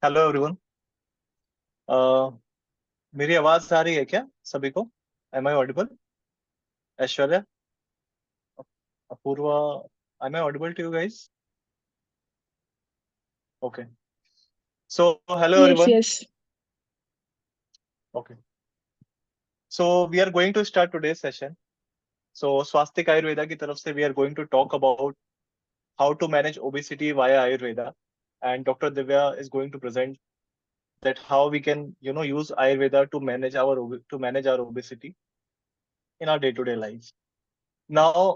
Hello everyone. मेरी आवाज आ रही है क्या सभी को? Am I audible? Aishwarya, Apurva, am I audible to you guys? Okay, so hello Yes, everyone. yes. Okay, so we are going to start today session. So Swastik Ayurveda की तरफ से we are going to talk about how to manage obesity via Ayurveda, and doctor Divya is going to present that how we can use ayurveda to manage our obesity in our day to day life. Now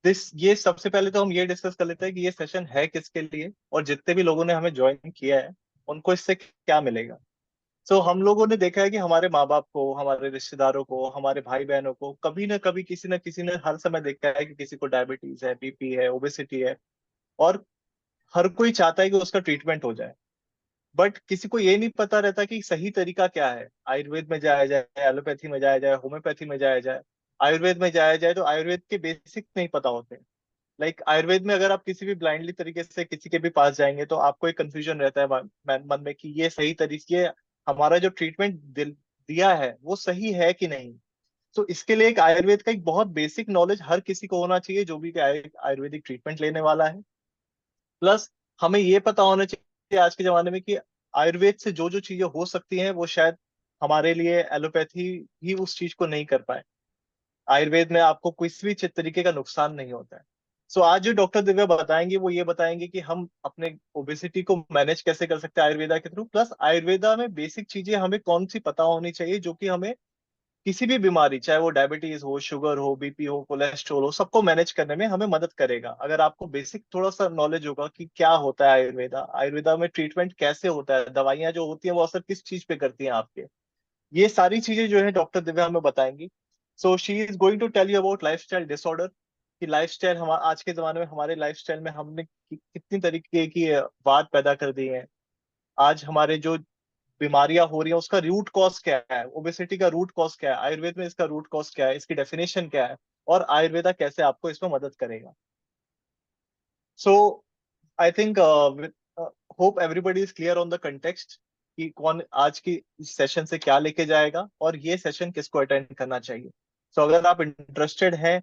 this ये सबसे पहले तो हम ये discuss कर लेते हैं कि ये सेशन है किसके लिए, और जितने भी लोगों ने हमें ज्वाइन किया है उनको इससे क्या मिलेगा। सो हम लोगों ने देखा है कि हमारे माँ बाप को, हमारे रिश्तेदारों को, हमारे भाई बहनों को कभी ना कभी किसी न किसी ने हर समय देखा है कि किसी को डायबिटीज है, बीपी है, ओबेसिटी है, और हर कोई चाहता है कि उसका ट्रीटमेंट हो जाए। बट किसी को ये नहीं पता रहता कि सही तरीका क्या है। आयुर्वेद में जाया जाए, एलोपैथी में जाया जाए, होम्योपैथी में जाया जाए, आयुर्वेद में जाया जाए, तो आयुर्वेद के बेसिक नहीं पता होते। आयुर्वेद में अगर आप किसी भी ब्लाइंडली तरीके से किसी के भी पास जाएंगे तो आपको एक कंफ्यूजन रहता है मन में कि ये सही तरीके, हमारा जो ट्रीटमेंट दिया है वो सही है कि नहीं। तो इसके लिए एक आयुर्वेद का एक बहुत बेसिक नॉलेज हर किसी को होना चाहिए जो भी आयुर्वेदिक ट्रीटमेंट लेने वाला है। प्लस हमें ये पता होना चाहिए आज के जमाने में कि आयुर्वेद से जो जो चीजें हो सकती हैं वो शायद हमारे लिए एलोपैथी ही उस चीज को नहीं कर पाए। आयुर्वेद में आपको किसी भी तरीके का नुकसान नहीं होता है। सो आज जो डॉक्टर दिव्या बताएंगे वो ये बताएंगे कि हम अपने ओबेसिटी को मैनेज कैसे कर सकते हैं आयुर्वेदा के थ्रू। प्लस आयुर्वेदा में बेसिक चीजें हमें कौन सी पता होनी चाहिए जो कि हमें किसी भी बीमारी, चाहे वो डायबिटीज हो, शुगर हो, बीपी हो, कोलेस्ट्रॉल हो, सबको मैनेज करने में हमें मदद करेगा। अगर आपको बेसिक थोड़ा सा नॉलेज होगा कि क्या होता है आयुर्वेदा, आयुर्वेदा में ट्रीटमेंट कैसे होता है, दवाइयां जो होती हैं वो असर किस चीज पे करती हैं आपके, ये सारी चीजें जो है डॉक्टर दिव्या हमें बताएंगी। So she is going to tell you about lifestyle disorder, कि लाइफस्टाइल हम आज के जमाने में हमारे लाइफस्टाइल में हमने कितनी तरीके की बात पैदा कर दी है। आज हमारे जो बीमारियां हो रही हैं उसका रूट कॉज क्या है, ओबेसिटी का रूट कॉज क्या है, आयुर्वेद में इसका रूट कॉज क्या है, इसकी डेफिनेशन क्या है, और आयुर्वेदा कैसे आपको इसमें मदद करेगा। So I think hope everybody is clear on the context कि कौन आज की सेशन से क्या लेके जाएगा और ये सेशन किसको अटेंड करना चाहिए। सो अगर आप इंटरेस्टेड हैं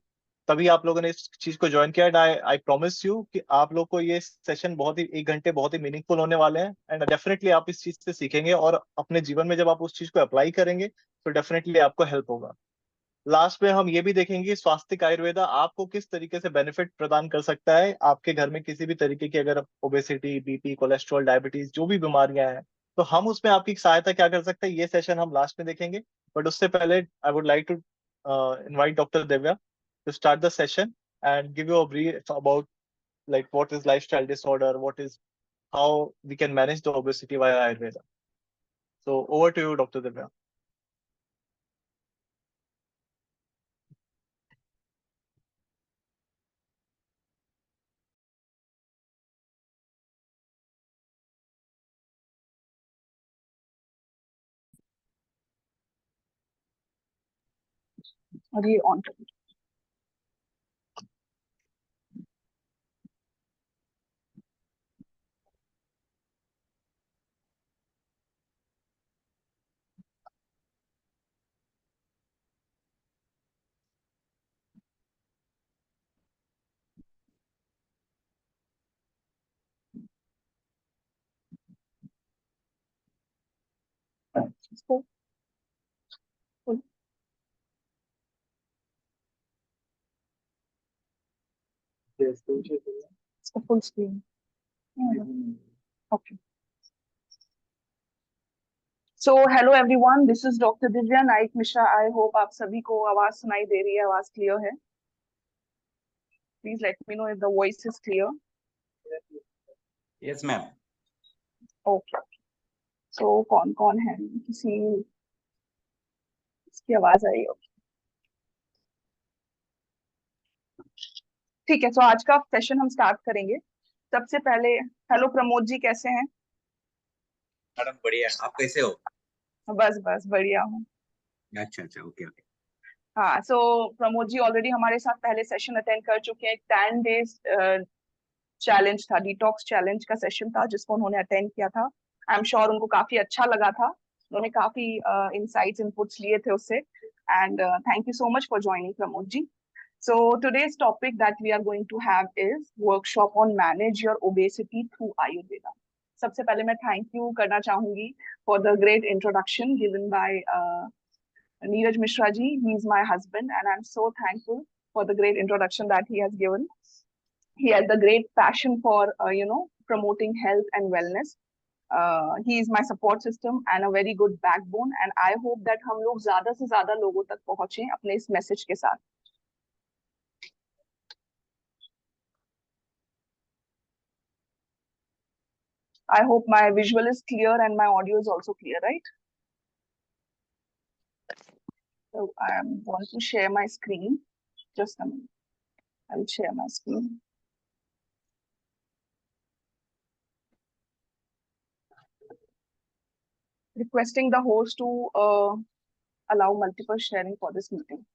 तभी आप लोगों ने इस चीज को ज्वाइन किया, and I I promise you कि आप लोग को ये सेशन बहुत ही, 1 घंटे बहुत ही मीनिंगफुल होने वाले हैं, एंड डेफिनेटली आप इस चीज से सीखेंगे और अपने जीवन में जब आप उस चीज को अप्लाई करेंगे तो डेफिनेटली आपको हेल्प होगा। लास्ट में हम ये भी देखेंगे कि स्वास्तिक आयुर्वेदा आपको किस तरीके से बेनिफिट प्रदान कर सकता है आपके घर में किसी भी तरीके की, अगर ओबेसिटी, बीपी, कोलेस्ट्रॉल, डायबिटीज जो भी बीमारियां हैं, तो हम उसमें आपकी सहायता क्या कर सकते हैं, ये सेशन हम लास्ट में देखेंगे। बट उससे पहले I would like to invite doctor Divya to start the session and give you a brief about what is lifestyle disorder, what is, how we can manage the obesity via ayurveda. So over to you, Dr. Divya. और ये on कर। इसको full, Yes, इसको full screen. Okay. So hello everyone, this is doctor Divya Naik Mishra. I hope आप सभी को आवाज सुनाई दे रही है, आवाज क्लियर है। Please let me know if the voice is clear. Yes ma'am. Okay. So कौन कौन है, किसी की आवाज आ रही है? ठीक है, तो आज का सेशन हम स्टार्ट करेंगे। सबसे पहले हेलो प्रमोद जी, कैसे हैं? मैडम बढ़िया, आप कैसे हो? बस बस बढ़िया हूँ। अच्छा अच्छा, ओके ओके। हाँ, सो प्रमोद जी ऑलरेडी हमारे साथ पहले सेशन अटेंड कर चुके हैं। 10 डेज चैलेंज था, डिटॉक्स चैलेंज का सेशन था जिसको उन्होंने अटेंड किया था। आई एम श्योर उनको काफी अच्छा लगा था, उन्होंने काफी इनसाइट्स इनपुट्स लिए थे उससे, and thank you so much for joining Pramod ji. So today's topic that we are going to have is workshop on manage your obesity through Ayurveda. सबसे पहले मैं थैंक यू करना चाहूंगी for the great introduction given by Neeraj Mishra ji. He is my husband and I'm so thankful for the great introduction that he has given. He has the great passion for promoting health and wellness. He is my support system and a very good backbone, and I hope that हम लोग ज्यादा से ज्यादा लोगों तक पहुंचे अपने इस मैसेज के साथ. I hope my visual is clear and my audio is also clear, right? So I want to share my screen. Just a minute. I'll share my screen. Requesting the host to allow multiple sharing for this meeting.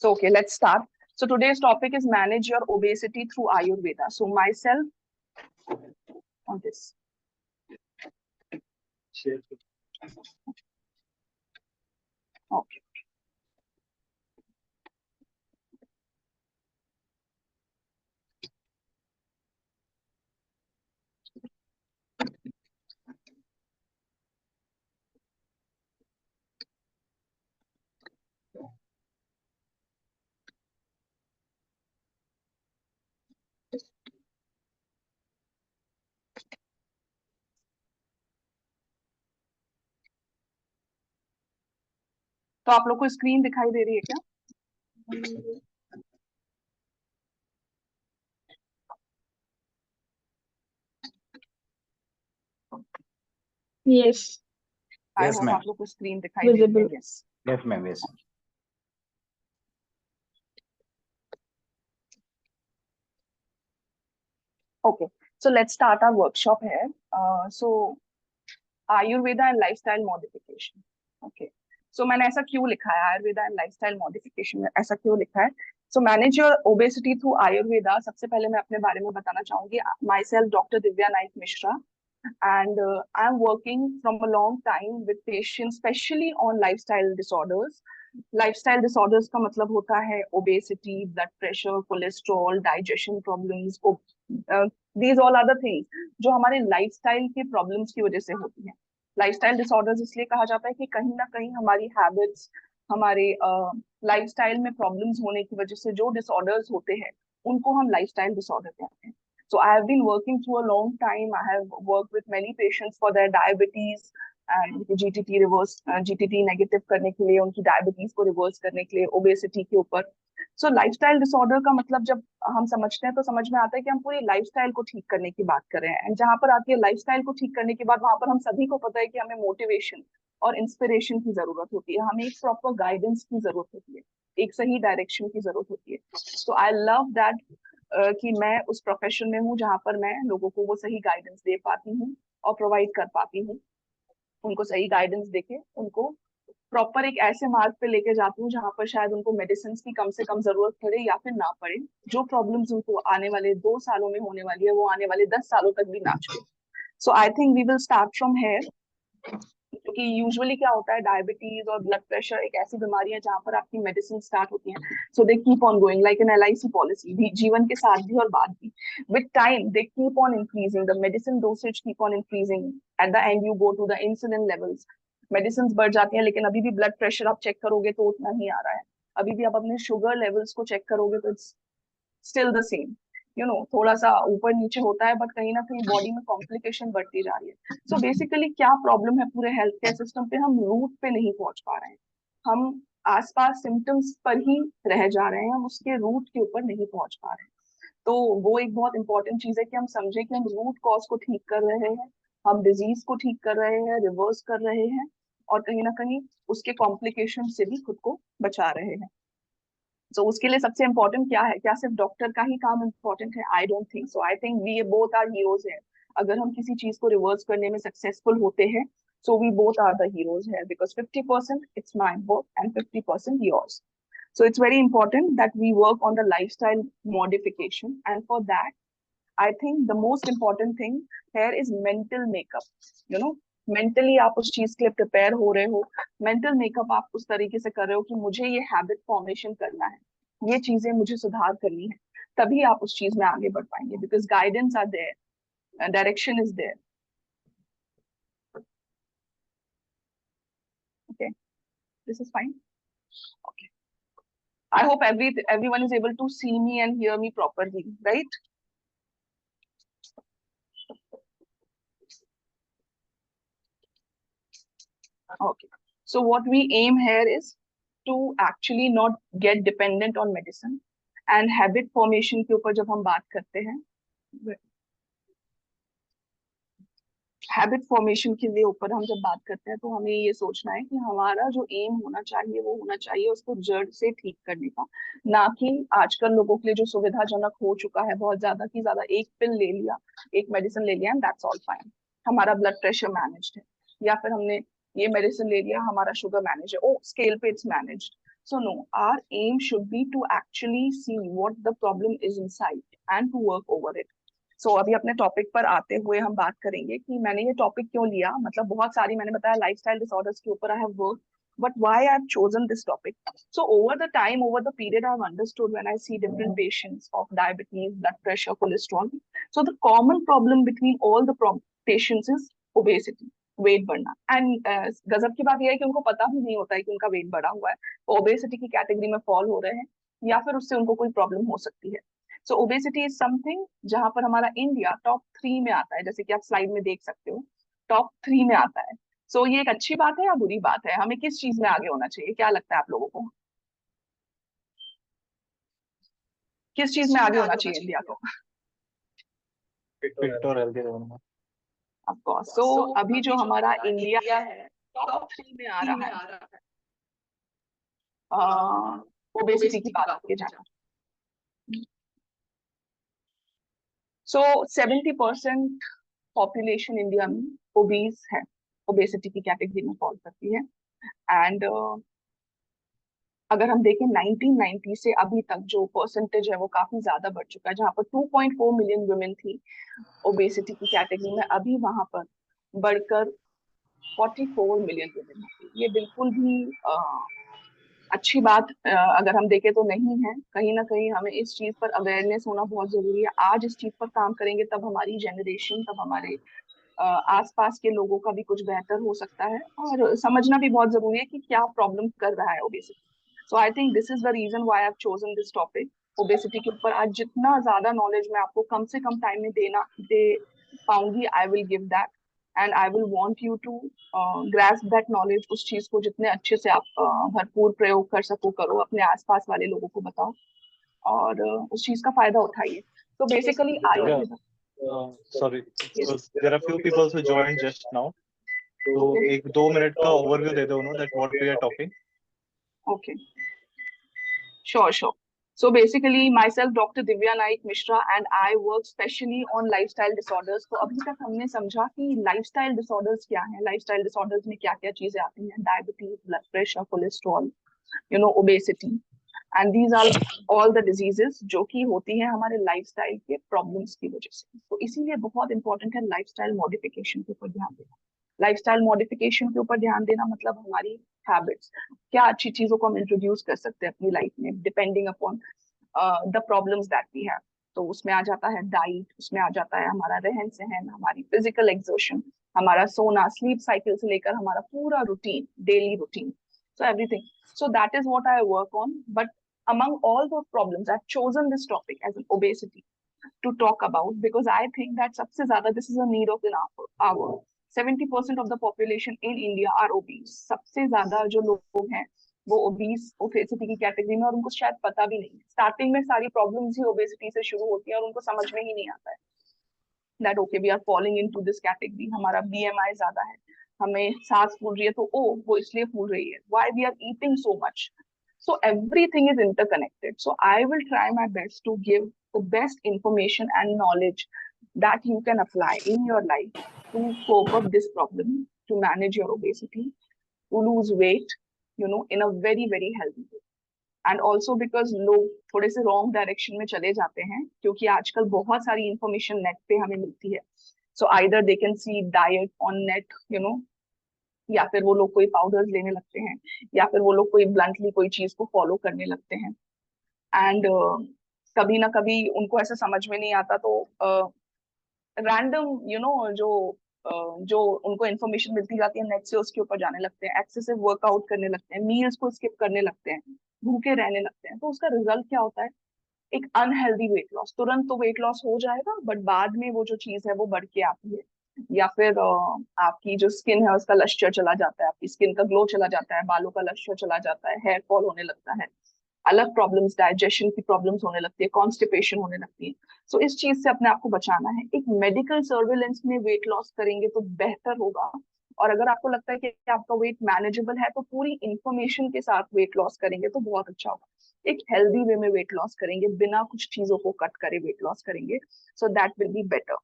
So, okay, let's start. So today's topic is manage your obesity through Ayurveda. So myself on this. Okay. तो आप लोग को screen दिखाई दे रही है क्या? Yes. I Yes, hope ma'am. आप लोग को स्क्रीन दिखाई दे रही है. Visible. Yes. Yes, ma'am. Yes. Okay, so let's start our workshop here. So Ayurveda and lifestyle modification. Okay, so मैंने ऐसा क्यों लिखा है Ayurveda and lifestyle modification में ऐसा क्यों लिखा है? So manage your obesity through Ayurveda. सबसे पहले मैं अपने बारे में बताना चाहूंगी. Myself, Dr. Divya Naik Mishra, and I'm working from a long time with patients, especially on lifestyle disorders. Lifestyle disorders का मतलब होता है obesity, blood pressure, cholesterol, digestion problems. These all other things जो हमारे lifestyle के problems की वजह से होती हैं. Lifestyle disorders इसलिए कहा जाता है कि कहीं ना कहीं हमारी habits, हमारे lifestyle में problems होने की वजह से जो disorders होते हैं उनको हम lifestyle disorder कहते हैं. So I have been working through a long time. I have worked with many patients for their diabetes and GTT reverse, GTT negative करने के लिए, उनकी diabetes को reverse करने के लिए, obesity के ऊपर. So lifestyle disorder का मतलब जब हम समझते हैं तो समझ में आता है कि हम पूरी lifestyle को ठीक करने की बात कर रहे हैं. And जहाँ पर आती है lifestyle को ठीक करने के बाद वहां पर हम सभी को पता है कि हमें motivation और inspiration की जरूरत होती है. हमें एक proper guidance की जरूरत होती है, एक सही direction की जरूरत होती है. So I love that कि मैं उस प्रोफेशन में हूँ जहाँ पर मैं लोगों को वो सही गाइडेंस दे पाती हूँ और प्रोवाइड कर पाती हूँ. उनको सही गाइडेंस देके उनको प्रॉपर एक ऐसे मार्ग पे लेके जाती हूँ जहाँ पर शायद उनको मेडिसिन की कम से कम जरूरत पड़े या फिर ना पड़े. जो प्रॉब्लम्स उनको आने वाले 2 सालों में होने वाली है वो आने वाले 10 सालों तक भी ना छोड़े. So I think we will start from here. क्योंकि यूजुअली क्या होता है, डायबिटीज और ब्लड प्रेशर एक ऐसी बीमारी है जहाँ पर आपकी मेडिसिन स्टार्ट होती है. So they keep on going like an LIC policy, भी जीवन के साथ भी और बाद भी. With time they keep on increasing, the medicine dosage keep on increasing. At the end you go to the insulin levels. Medicine बढ़ जाती हैं लेकिन अभी भी ब्लड प्रेशर आप चेक करोगे तो उतना ही आ रहा है. अभी भी आप अपने शुगर लेवल्स को चेक करोगे तो इट्स स्टिल द सेम. थोड़ा सा ऊपर नीचे होता है बट कहीं ना कहीं बॉडी में कॉम्प्लिकेशन बढ़ती जा रही है. सो बेसिकली क्या प्रॉब्लम है पूरे हेल्थ केयर सिस्टम पे, हम रूट पे नहीं पहुंच पा रहे हैं. हम आसपास सिम्टम्स पर ही रह जा रहे हैं, हम उसके रूट के ऊपर नहीं पहुंच पा रहे हैं. तो वो एक बहुत इंपॉर्टेंट चीज है कि हम समझे कि हम रूट कॉज को ठीक कर रहे हैं, हम डिजीज को ठीक कर रहे हैं, रिवर्स कर रहे हैं और कहीं ना कहीं उसके कॉम्प्लिकेशन से भी खुद को बचा रहे हैं. तो उसके लिए सबसे इम्पोर्टेंट क्या है? क्या सिर्फ डॉक्टर का ही काम इम्पोर्टेंट है? I don't think so. I think we both are heroes है. अगर हम किसी चीज को रिवर्स करने में सक्सेसफुल होते हैं so we both are the heroes here because 50% it's my work and 50% yours. So it's very important that we work on the lifestyle modification, and for that I think the most important thing here is mental makeup. You know, mentally आप उस चीज के लिए prepare हो रहे हो, mental makeup आप उस तरीके से कर रहे हो कि मुझे ये हैबिट फॉर्मेशन करना है, ये चीजें मुझे सुधार करनी है, तभी आप उस चीज में आगे बढ़ पाएंगे, because guidance are there, direction is there. Okay, this is fine. Okay, I hope everyone is able to see me and hear me properly, right? Okay, so what we aim here is to actually not get dependent on medicine, and habit formation के ऊपर जब हम बात करते हैं, habit formation के लिए ऊपर हम जब बात करते हैं, तो हमें ये सोचना है कि हमारा जो एम होना चाहिए वो होना चाहिए उसको जड़ से ठीक करने का, ना कि आजकल लोगों के लिए जो सुविधाजनक हो चुका है बहुत ज्यादा की ज्यादा, एक पिल ले लिया, एक मेडिसिन ले लिया एंड दैट्स ऑल फाइन, हमारा ब्लड प्रेशर मैनेज्ड है, या फिर हमने ये मेडिसिन ले लिया, हमारा शुगर मैनेज है, ओ स्केल पे it's managed. So no, our aim should be to actually see what the problem is inside and to work over it. So अभी अपने टॉपिक पर आते हुए हम बात करेंगे कि मैंने ये टॉपिक क्यों लिया, मतलब बहुत सारी मैंने बताया लाइफस्टाइल डिसऑर्डर्स के ऊपर I have work, but why I have chosen this topic. So over the time, over the period, I have understood when I see different patients of diabetes, blood pressure, cholesterol. So the common problem between all the patients is obesity, weight बढ़ना. And गजब की बात यह है कि उनको पता भी नहीं होता है कि उनका वेट बढ़ा हुआ है, ओबेसिटी की कैटेगरी में फॉल हो रहे हैं, या फिर उससे उनको कोई प्रॉब्लम हो सकती है. सो ओबेसिटी इज समथिंग जहां पर हमारा इंडिया टॉप 3 में आता है, जैसे कि आप स्लाइड में देख सकते हो, टॉप 3 में आता है. सो ये एक अच्छी बात है या बुरी बात है, हमें किस चीज में आगे होना चाहिए, क्या लगता है आप लोगों को, किस चीज में आगे होना चाहिए इंडिया को? फिट और हेल्दी रहना. Of course. सो अभी जो हमारा इंडिया है टॉप 3 में आ रहा है ओबेसिटी की बात के जाना. सो 70% पॉपुलेशन इंडिया में ओबीस है, ओबेसिटी की कैटेगरी में फॉल करती है. एंड अगर हम देखें 1990 से अभी तक जो परसेंटेज है वो काफी ज्यादा बढ़ चुका है, जहां पर 2.4 मिलियन वुमेन थी ओबेसिटी की कैटेगरी में, अभी वहां पर बढ़कर 44 मिलियन वुमेन है. ये बिल्कुल भी अच्छी बात अगर हम देखें तो नहीं है. कहीं ना कहीं हमें इस चीज पर अवेयरनेस होना बहुत जरूरी है. आज इस चीज पर काम करेंगे तब हमारी जनरेशन, तब हमारे आसपास के लोगों का भी कुछ बेहतर हो सकता है, और समझना भी बहुत जरूरी है कि क्या प्रॉब्लम कर रहा है obesity. So I think this is the reason why I have chosen this topic. Obesity के ऊपर आज जितना ज्यादा नॉलेज मैं आपको कम से कम टाइम में दे पाऊंगी, I will give that, and I will want you to grasp that knowledge. उस चीज को जितने अच्छे से आप भरपूर प्रयोग कर सको करो, अपने आसपास वाले लोगों को बताओ और उस चीज का फायदा उठाइए. तो basically Ayurveda. Sorry, there are few people who joined just now. तो एक 2 मिनट का ओवरव्यू दे दो उन्होंने that what we are talking. Okay. Sure. So basically, myself, Dr. Divya Naik Mishra, and I work specially on lifestyle disorders. तो अभी तक हमने समझा कि lifestyle disorders क्या हैं, lifestyle disorders में क्या क्या चीजें आती हैं, diabetes, blood pressure, cholesterol, obesity, and these are all the diseases जो कि होती हैं हमारे lifestyle के problems की वजह से. तो इसीलिए बहुत important है lifestyle modification के ऊपर ध्यान देना. लाइफस्टाइल मॉडिफिकेशन के ऊपर ध्यान देना मतलब हमारी हैबिट्स, क्या अच्छी चीजों को हम इंट्रोड्यूस कर सकते हैं अपनी लाइफ में depending upon the problems that we have. तो उसमें आ जाता है डाइट, उसमें आ जाता है हमारा रहन सहन, हमारी फिजिकल एक्सर्शन, हमारा सोना, स्लीप साइकिल से लेकर हमारा पूरा routine, daily routine, so everything. So that is what I work on. But among all those problems, I've chosen this topic as an obesity to talk about because I think that सबसे ज्यादा this is a need of an hour. 70% of the population in India are obese. सबसे ज्यादा जो लोग हैं वो obese, obesity की category में, और उनको शायद पता भी नहीं. स्टार्टिंग में सारी प्रॉब्लम्स ही obesity से शुरू होती है और उनको समझ में ही नहीं आता है that okay we are falling into this category. हमारा BMI ज्यादा है, हमें सांस फूल रही है तो ओ वो इसलिए फूल रही है, why we are eating so much. So everything is interconnected. So I will try my best to give the best information and knowledge that you can apply in your life to cope up this problem, to manage your obesity, to lose weight, in a very, very healthy way. And also because लोग थोड़े से wrong direction में चले जाते हैं, क्योंकि आजकल बहुत सारी इंफॉर्मेशन नेट पे हमें मिलती है. So either they can see diet on net, या फिर वो लोग कोई पाउडर्स लेने लगते हैं, या फिर वो लोग कोई ब्लंटली कोई चीज को फॉलो करने लगते हैं. एंड कभी ना कभी उनको ऐसा समझ में नहीं आता, तो रैंडम जो उनको इन्फॉर्मेशन मिलती जाती है नेट से, उसके ऊपर जाने लगते हैं, एक्सेसिव वर्कआउट करने लगते हैं, मील्स को स्किप करने लगते हैं, भूखे रहने लगते हैं. तो उसका रिजल्ट क्या होता है? एक अनहेल्दी वेट लॉस. तुरंत तो वेट लॉस हो जाएगा, बट बाद में वो जो चीज है वो बढ़ के आती है. या फिर आपकी जो स्किन है उसका लश्चर चला जाता है, आपकी स्किन का ग्लो चला जाता है, बालों का लश्चर चला जाता है, हेयर फॉल होने लगता है, अलग प्रॉब्लम्स, डाइजेशन की प्रॉब्लम्स होने लगती है, कॉन्स्टिपेशन होने लगती है. सो इस चीज से अपने आप को बचाना है. एक मेडिकल सर्विलेंस में वेट लॉस करेंगे तो बेहतर होगा. और अगर आपको लगता है कि आपका वेट मैनेजेबल है, तो पूरी इंफॉर्मेशन के साथ वेट लॉस करेंगे तो बहुत अच्छा होगा. एक हेल्दी वे में वेट लॉस करेंगे, बिना कुछ चीजों को कट करे वेट लॉस करेंगे, so that will be better.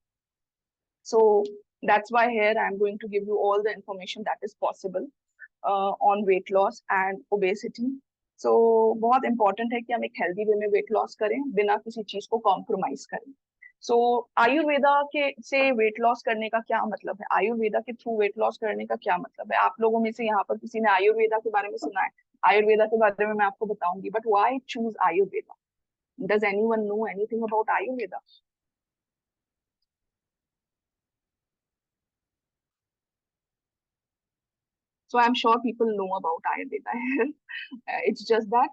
So that's why here I am going to give you all the information that is possible on weight loss and obesity. So बहुत important है कि हम एक healthy way में weight loss करें, बिना किसी चीज को compromise करें. So आयुर्वेदा के से weight loss करने का क्या मतलब है? आयुर्वेदा के थ्रू weight loss करने का क्या मतलब है? आप लोगों में से यहाँ पर किसी ने आयुर्वेदा के बारे में सुना है? आयुर्वेदा के बारे में मैं आपको बताऊंगी, but why choose Ayurveda? Does anyone know anything about Ayurveda? So I'm sure people know about Ayurveda. It's just that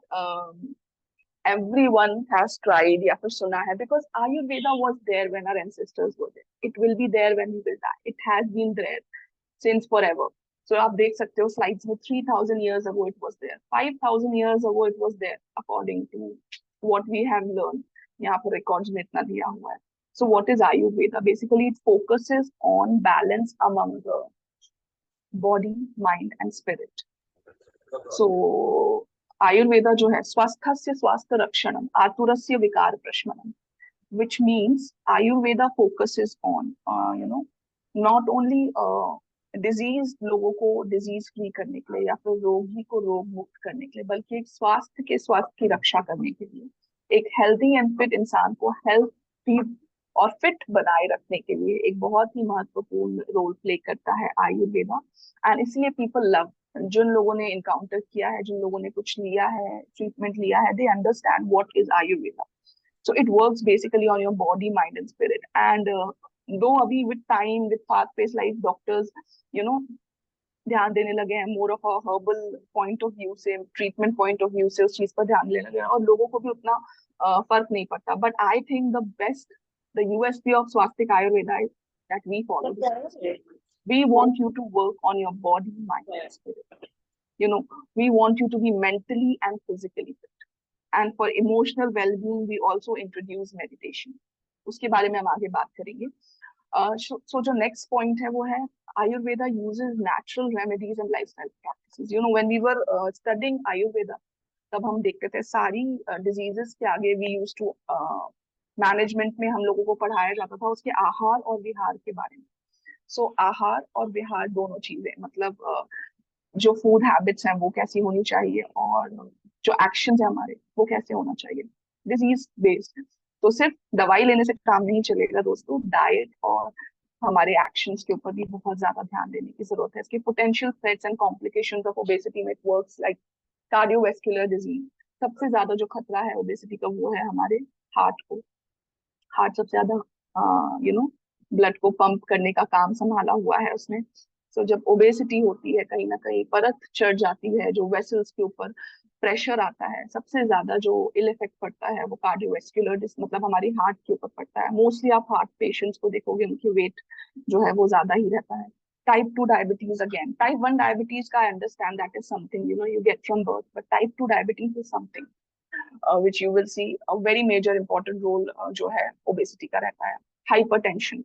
everyone has tried या फिर सुना है, because Ayurveda was there when our ancestors were there. It will be there when we will die. It has been there since forever. So आप देख सकते हो slides में 3000 years ago it was there. 5000 years ago it was there, according to what we have learned. यहाँ पर records में इतना दिया हुआ है. So what is Ayurveda? Basically it focuses on balance among the body, mind and spirit. So Ayurveda जो है स्वस्थस्य स्वास्थ्य रक्षणम आतुरस्य विकार प्रशमनम, which means Ayurveda focuses on not only disease, लोगों को डिजीज फ्री करने के लिए या फिर रोगी को रोग मुक्त करने के लिए, बल्कि एक स्वास्थ्य की रक्षा करने के लिए, एक हेल्दी एंड फिट इंसान को हेल्थी और फिट बनाए रखने के लिए एक बहुत ही महत्वपूर्ण रोल प्ले करता है आयुर्वेदा. एंड इसलिए पीपल लव, जिन लोगों ने इनकाउंटर किया है, जिन लोगों ने कुछ लिया है, ट्रीटमेंट लिया है, they understand what is Ayurveda. So it works basically on your body, mind and spirit. And though अभी with time, with fast-paced life, doctors, ध्यान देने लगे हैं more of a herbal point of view से, treatment point of view से उस चीज पर ध्यान देने लगे हैं, और लोगों को भी उतना फर्क नहीं पड़ता. But I think the USP of Swastik Ayurveda is that we follow this. We want you to work on your body, mind and spirit. We want you to be mentally and physically fit. And for emotional well-being, we also introduce meditation. उसके बारे में हम आगे बात करेंगे. So जो next point है वो है Ayurveda uses natural remedies and lifestyle practices. When we were studying Ayurveda, तब हम देखते थे सारी diseases के आगे we used to management में हम लोगों को पढ़ाया जाता था उसके आहार और विहार के बारे में. So आहार और विहार दोनों चीजें, मतलब जो फूड हैबिट्स हैं वो कैसी होनी चाहिए, और जो एक्शंस है हमारे वो कैसे होना चाहिए, डिजीज बेस्ड. तो सिर्फ दवाई लेने से काम नहीं चलेगा दोस्तों, डाइट और हमारे एक्शंस के ऊपर भी बहुत ज्यादा ध्यान देने की जरूरत है. इसके potential threats and complications of obesity में वर्क्स लाइक कार्डियोवैस्कुलर डिजीज. सबसे ज्यादा जो खतरा है ओबेसिटी का वो है हमारे हार्ट को. हार्ट सबसे ज्यादा ब्लड को पंप करने का काम संभाला हुआ है उसने. So, जब ओबेसिटी होती है कहीं ना कहीं परत चढ़ जाती है, जो वेसल्स के ऊपर प्रेशर आता है, सबसे ज्यादा जो इल इफेक्ट पड़ता है वो कार्डियोवैस्कुलर मतलब हमारी हार्ट के ऊपर पड़ता है. मोस्टली आप हार्ट पेशेंट्स को देखोगे उनकी वेट जो है वो ज्यादा ही रहता है. Type 2 diabetes, again type 1 diabetes का I understand that is something you get from birth, but type 2 diabetes is something which you will see a very major important role जो है ओबेसिटी का रहता है. Hypertension,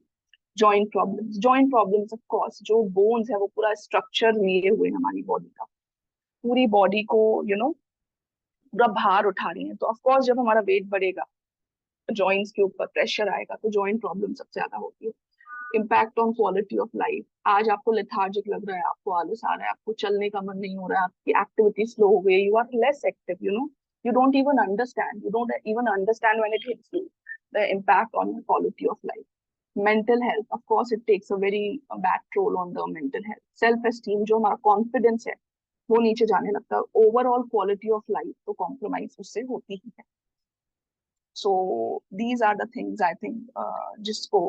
joint problems of course, जो bones है वो पूरा स्ट्रक्चर लिए हुए हमारी बॉडी का, पूरी बॉडी को पूरा भार उठा रही है. तो ऑफ कोर्स जब हमारा वेट बढ़ेगा, जॉइंट्स के ऊपर प्रेशर आएगा, तो जॉइंट प्रॉब्लम सबसे ज्यादा होती है. Impact on quality of life, आज आपको लेथार्जिक लग रहा है, आपको आलस आ रहा है, आपको चलने का मन नहीं हो रहा है, आपकी एक्टिविटी स्लो हो गई, you are less active, You don't even understand. You don't even understand when it hits you, the impact on your quality of life. Mental health, of course, it takes a very bad toll on the mental health. Self-esteem, जो हमारा confidence है, वो नीचे जाने लगता है. Overall quality of life तो compromise उससे होती ही है. So these are the things I think जिसको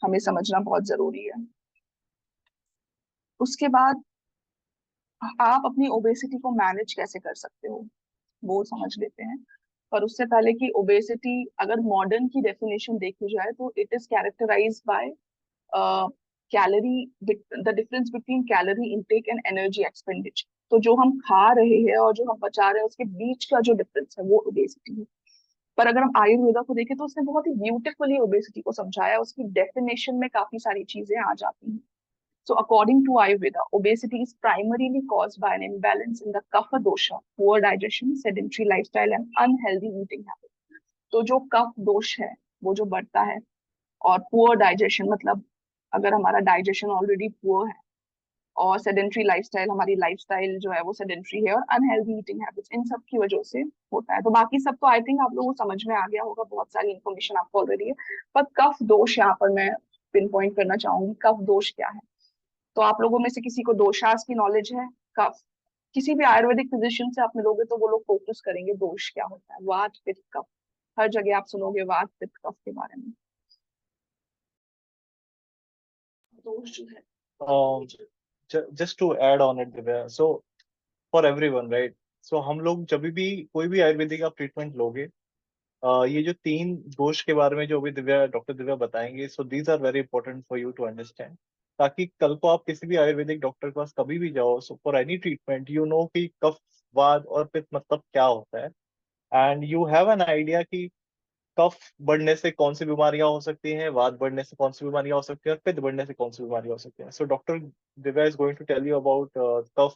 हमें समझना बहुत जरूरी है. उसके बाद आप अपनी ओबेसिटी को मैनेज कैसे कर सकते हो वो समझ लेते हैं. पर उससे पहले कि ओबेसिटी अगर मॉडर्न की डेफिनेशन देखी जाए तो it is characterized by calorie, the difference between calorie intake and energy expenditure. तो जो हम खा रहे हैं और जो हम बचा रहे हैं उसके बीच का जो डिफरेंस है वो ओबेसिटी है. पर अगर हम आयुर्वेदा को देखें तो उसने बहुत ही ब्यूटीफुली ओबेसिटी को समझाया. उसकी डेफिनेशन में काफी सारी चीजें आ जाती हैं. So according to Ayurveda, obesity is primarily caused by an imbalance in the kapha dosha, poor digestion, sedentary lifestyle and unhealthy eating habits. तो जो कफ दोष है वो जो बढ़ता है, और पुअर डाइजेशन मतलब अगर हमारा डाइजेशन ऑलरेडी पुअर है, और सेडेंट्री लाइफस्टाइल, हमारी लाइफस्टाइल जो है वो सेडेंट्री है, और अनहेल्दी ईटिंग हैबिट्स, इन सब की वजह से होता है. तो बाकी सब तो आई थिंक आप लोगों को समझ में आ गया होगा, बहुत सारी इन्फॉर्मेशन आपको ऑलरेडी है. पर कफ दोष यहाँ पर मैं पिन पॉइंट करना चाहूंगी. कफ दोष क्या है? तो आप लोगों में से किसी को दोषास की नॉलेज है? कफ, किसी भी आयुर्वेदिक फिजिशियन से आप मिलोगे तो वो लोग फोकस करेंगे दोष क्या होता है. वात पित्त कफ, हर जगह आप सुनोगे वात पित्त कफ के बारे में. दोष जो है, just to add on it, Divya, so for everyone, right? So हम लोग जब भी कोई भी आयुर्वेदिक आप ट्रीटमेंट लोगे, ये जो 3 दोष के बारे में जो अभी डॉक्टर दिव्या बताएंगे, so these are very important for you to understand, ताकि कल को आप किसी भी आयुर्वेदिक डॉक्टर के पास कभी भी जाओ, so for any treatment you know कि कफ, वात और पित्त मतलब क्या होता है, and you have an idea कि कफ बढ़ने से कौन सी बीमारियां हो सकती हैं, वात बढ़ने से कौन सी बीमारियां हो सकती हैं, और पित्त बढ़ने से कौन सी बीमारियां हो सकती हैं. So doctor Divya is going to tell you about kapha,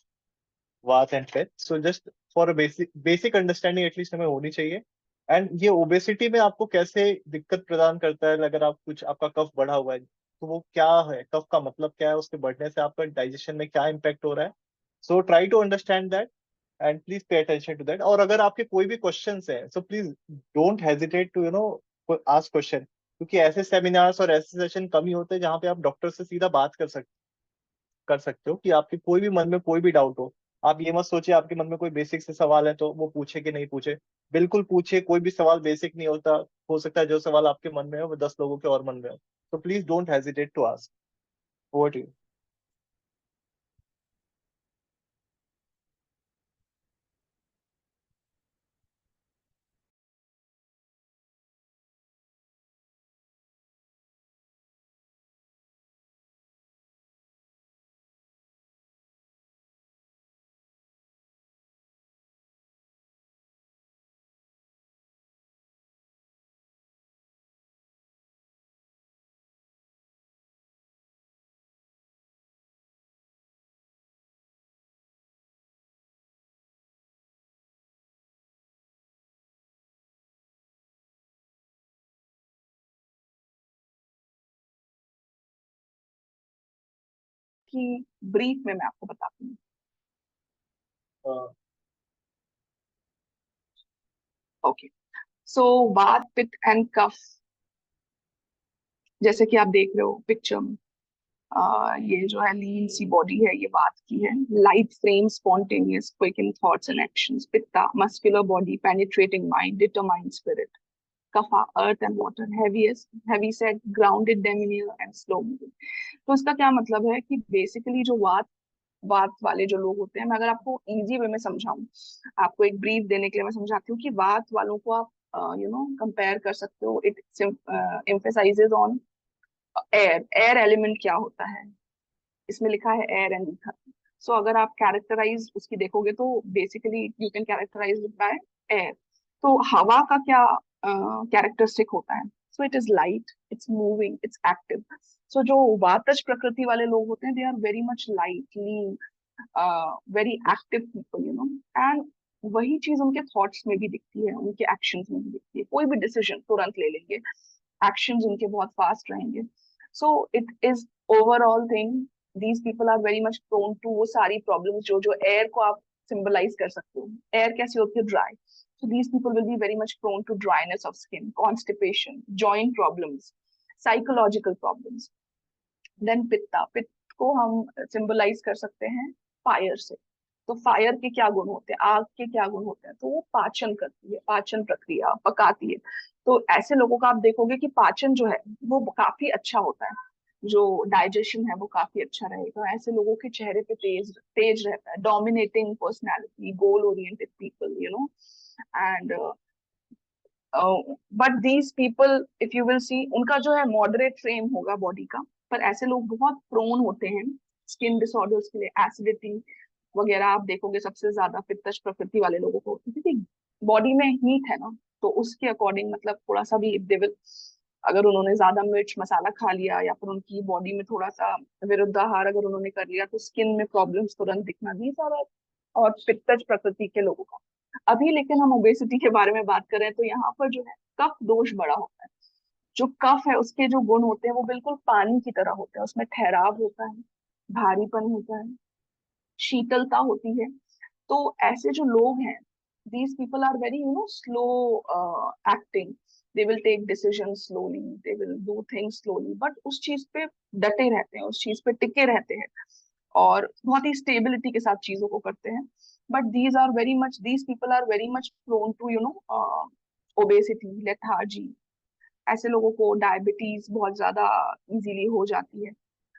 vata and pitta. So just for a basic understanding at least हमें होनी चाहिए. एंड ये ओबेसिटी में आपको कैसे दिक्कत प्रदान करता है, अगर आप कुछ आपका कफ बढ़ा हुआ है तो वो क्या है, कफ का मतलब क्या है, उसके बढ़ने से आपका डाइजेशन में क्या इम्पैक्ट हो रहा है. So try to understand that and please pay attention to that. और अगर आपके कोई भी क्वेश्चंस हैं, so please don't hesitate to ask question, क्योंकि ऐसे सेमिनार्स और ऐसे सेशन कम ही होते हैं जहाँ पे आप डॉक्टर से सीधा बात कर सकते हो कि आपके कोई भी मन में कोई भी डाउट हो. आप ये मत सोचिए आपके मन में कोई बेसिक से सवाल है तो वो पूछे कि नहीं पूछे. बिल्कुल पूछिए, कोई भी सवाल बेसिक नहीं होता. हो सकता है जो सवाल आपके मन में हो वो 10 लोगों के और मन में हो. तो please don't hesitate to ask. Over to you. कि ब्रीफ में मैं आपको बताती हूँ. ओके, सो वात पित्त एंड कफ, जैसे कि आप देख रहे हो पिक्चर में, ये जो है लीन सी बॉडी है, ये वात की है. Light frame, spontaneous, quick in thoughts and actions. Pitta, muscular body, penetrating mind, determined spirit. Kapha, earth and water, heavy set, grounded, demineer and slow moving. तो इसका क्या मतलब है कि बेसिकली जो वात वाले जो लोग होते हैं, मैं अगर आपको इजी वे में समझाऊं, आपको एक ब्रीफ देने के लिए मैं समझाती हूँ कि वात वालों को आप कंपेयर कर सकते हो. It emphasises on air. Air element क्या होता है, इसमें लिखा है एयर एंड ईथर. सो अगर आप कैरेक्टराइज उसकी देखोगे तो basically you can characterise it by air. तो हवा का क्या कैरेक्टरिस्टिक होता है? So it is light, it's moving, it's active. So जो वातज प्रकृति वाले लोग होते हैं, they are very much light, lean, very active people, and वही चीज उनके थॉट्स में भी दिखती है, उनके एक्शंस में भी दिखती है. कोई भी डिसीजन तुरंत ले लेंगे, एक्शंस उनके बहुत फास्ट रहेंगे. सो it is overall thing, these people are very much prone to वो सारी प्रॉब्लम्स जो एयर को आप सिंबलाइज कर सकते हो. एयर कैसी होती है? Dry. So these people will be very much prone to dryness of skin, constipation, joint problems, psychological problems. Then पित्ता, पित्त को हम सिंबलाइज कर सकते हैं फायर से. तो फायर के क्या गुण होते हैं, आग के क्या गुण होते हैं, तो वो पाचन करती है, पाचन प्रक्रिया पकाती है. तो ऐसे लोगों का आप देखोगे कि पाचन जो है वो काफी अच्छा होता है, जो डाइजेशन है वो काफी अच्छा रहेगा. ऐसे लोगों के चेहरे पे तेज तेज रहता है, dominating personality, goal oriented people, you know. And but these people if you will सी, उनका जो है मॉडरेट फ्रेम होगा बॉडी का, पर ऐसे लोग बहुत प्रोन होते हैं स्किन डिसऑर्डर्स के लिए. एसिडिटी वगैरह आप देखोगे सबसे ज्यादा पित्तश प्रकृति वाले लोगों को, क्योंकि बॉडी में हीट है ना, तो उसके अकॉर्डिंग मतलब थोड़ा सा भी दे विल, अगर उन्होंने ज्यादा मिर्च मसाला खा लिया या फिर उनकी बॉडी में थोड़ा सा विरुद्धाहार अगर उन्होंने कर लिया, तो स्किन में प्रॉब्लम्स तुरंत दिखना, दी सारा. और पित्तज प्रकृति के लोगों का. अभी लेकिन हम ओबेसिटी के बारे में बात कर रहे हैं, तो यहाँ पर जो है कफ दोष बड़ा होता है. जो कफ है उसके जो गुण होते हैं वो बिल्कुल पानी की तरह होते हैं, उसमें ठहराव होता है, भारीपन होता है, शीतलता होती है. तो ऐसे जो लोग हैं, these people are very slow acting. They will take decisions slowly, they will do things slowly, but उस चीज पे डटे रहते हैं, उस चीज पे टिके रहते हैं और बहुत ही स्टेबिलिटी के साथ चीजों को करते हैं. But these people are very much prone to obesity, lethargy. ऐसे लोगों को डायबिटीज बहुत ज्यादा इजीली हो जाती है.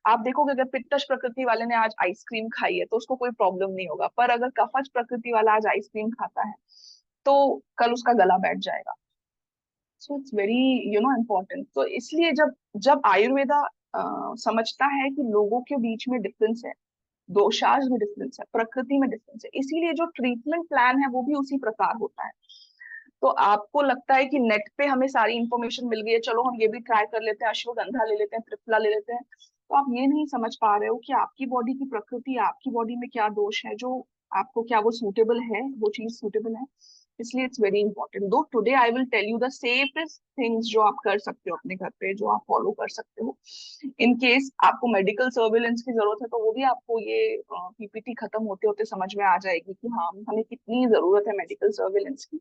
आप देखोगे अगर पित्तश प्रकृति वाले ने आज आइसक्रीम खाई है तो उसको कोई प्रॉब्लम नहीं होगा, पर अगर कफज प्रकृति वाला आज आइसक्रीम खाता है तो कल उसका गला बैठ जाएगा. So it's very important. तो इसलिए जब जब आयुर्वेदा समझता है कि लोगों के बीच में डिफरेंस है, दोषाज में डिफरेंस है, प्रकृति में डिफरेंस है, इसीलिए जो ट्रीटमेंट प्लान है वो भी उसी प्रकार होता है. तो आपको लगता है कि नेट पे हमें सारी इंफॉर्मेशन मिल गई है, चलो हम ये भी ट्राई कर लेते हैं, अश्वगंधा ले लेते हैं, त्रिफला ले लेते हैं. तो आप ये नहीं समझ पा रहे हो कि आपकी बॉडी की प्रकृति, आपकी बॉडी में क्या दोष है, जो आपको क्या वो सूटेबल है, वो चीज सूटेबल है. इसलिए it's very important. Though today I will tell you the safest things जो आप कर सकते हो अपने घर पे, जो आप फॉलो कर सकते हो. इन केस आपको मेडिकल सर्विलेंस की जरूरत है तो वो भी आपको ये पीपीटी खत्म होते होते समझ में आ जाएगी कि हाँ हमें कितनी जरूरत है मेडिकल सर्विलेंस की.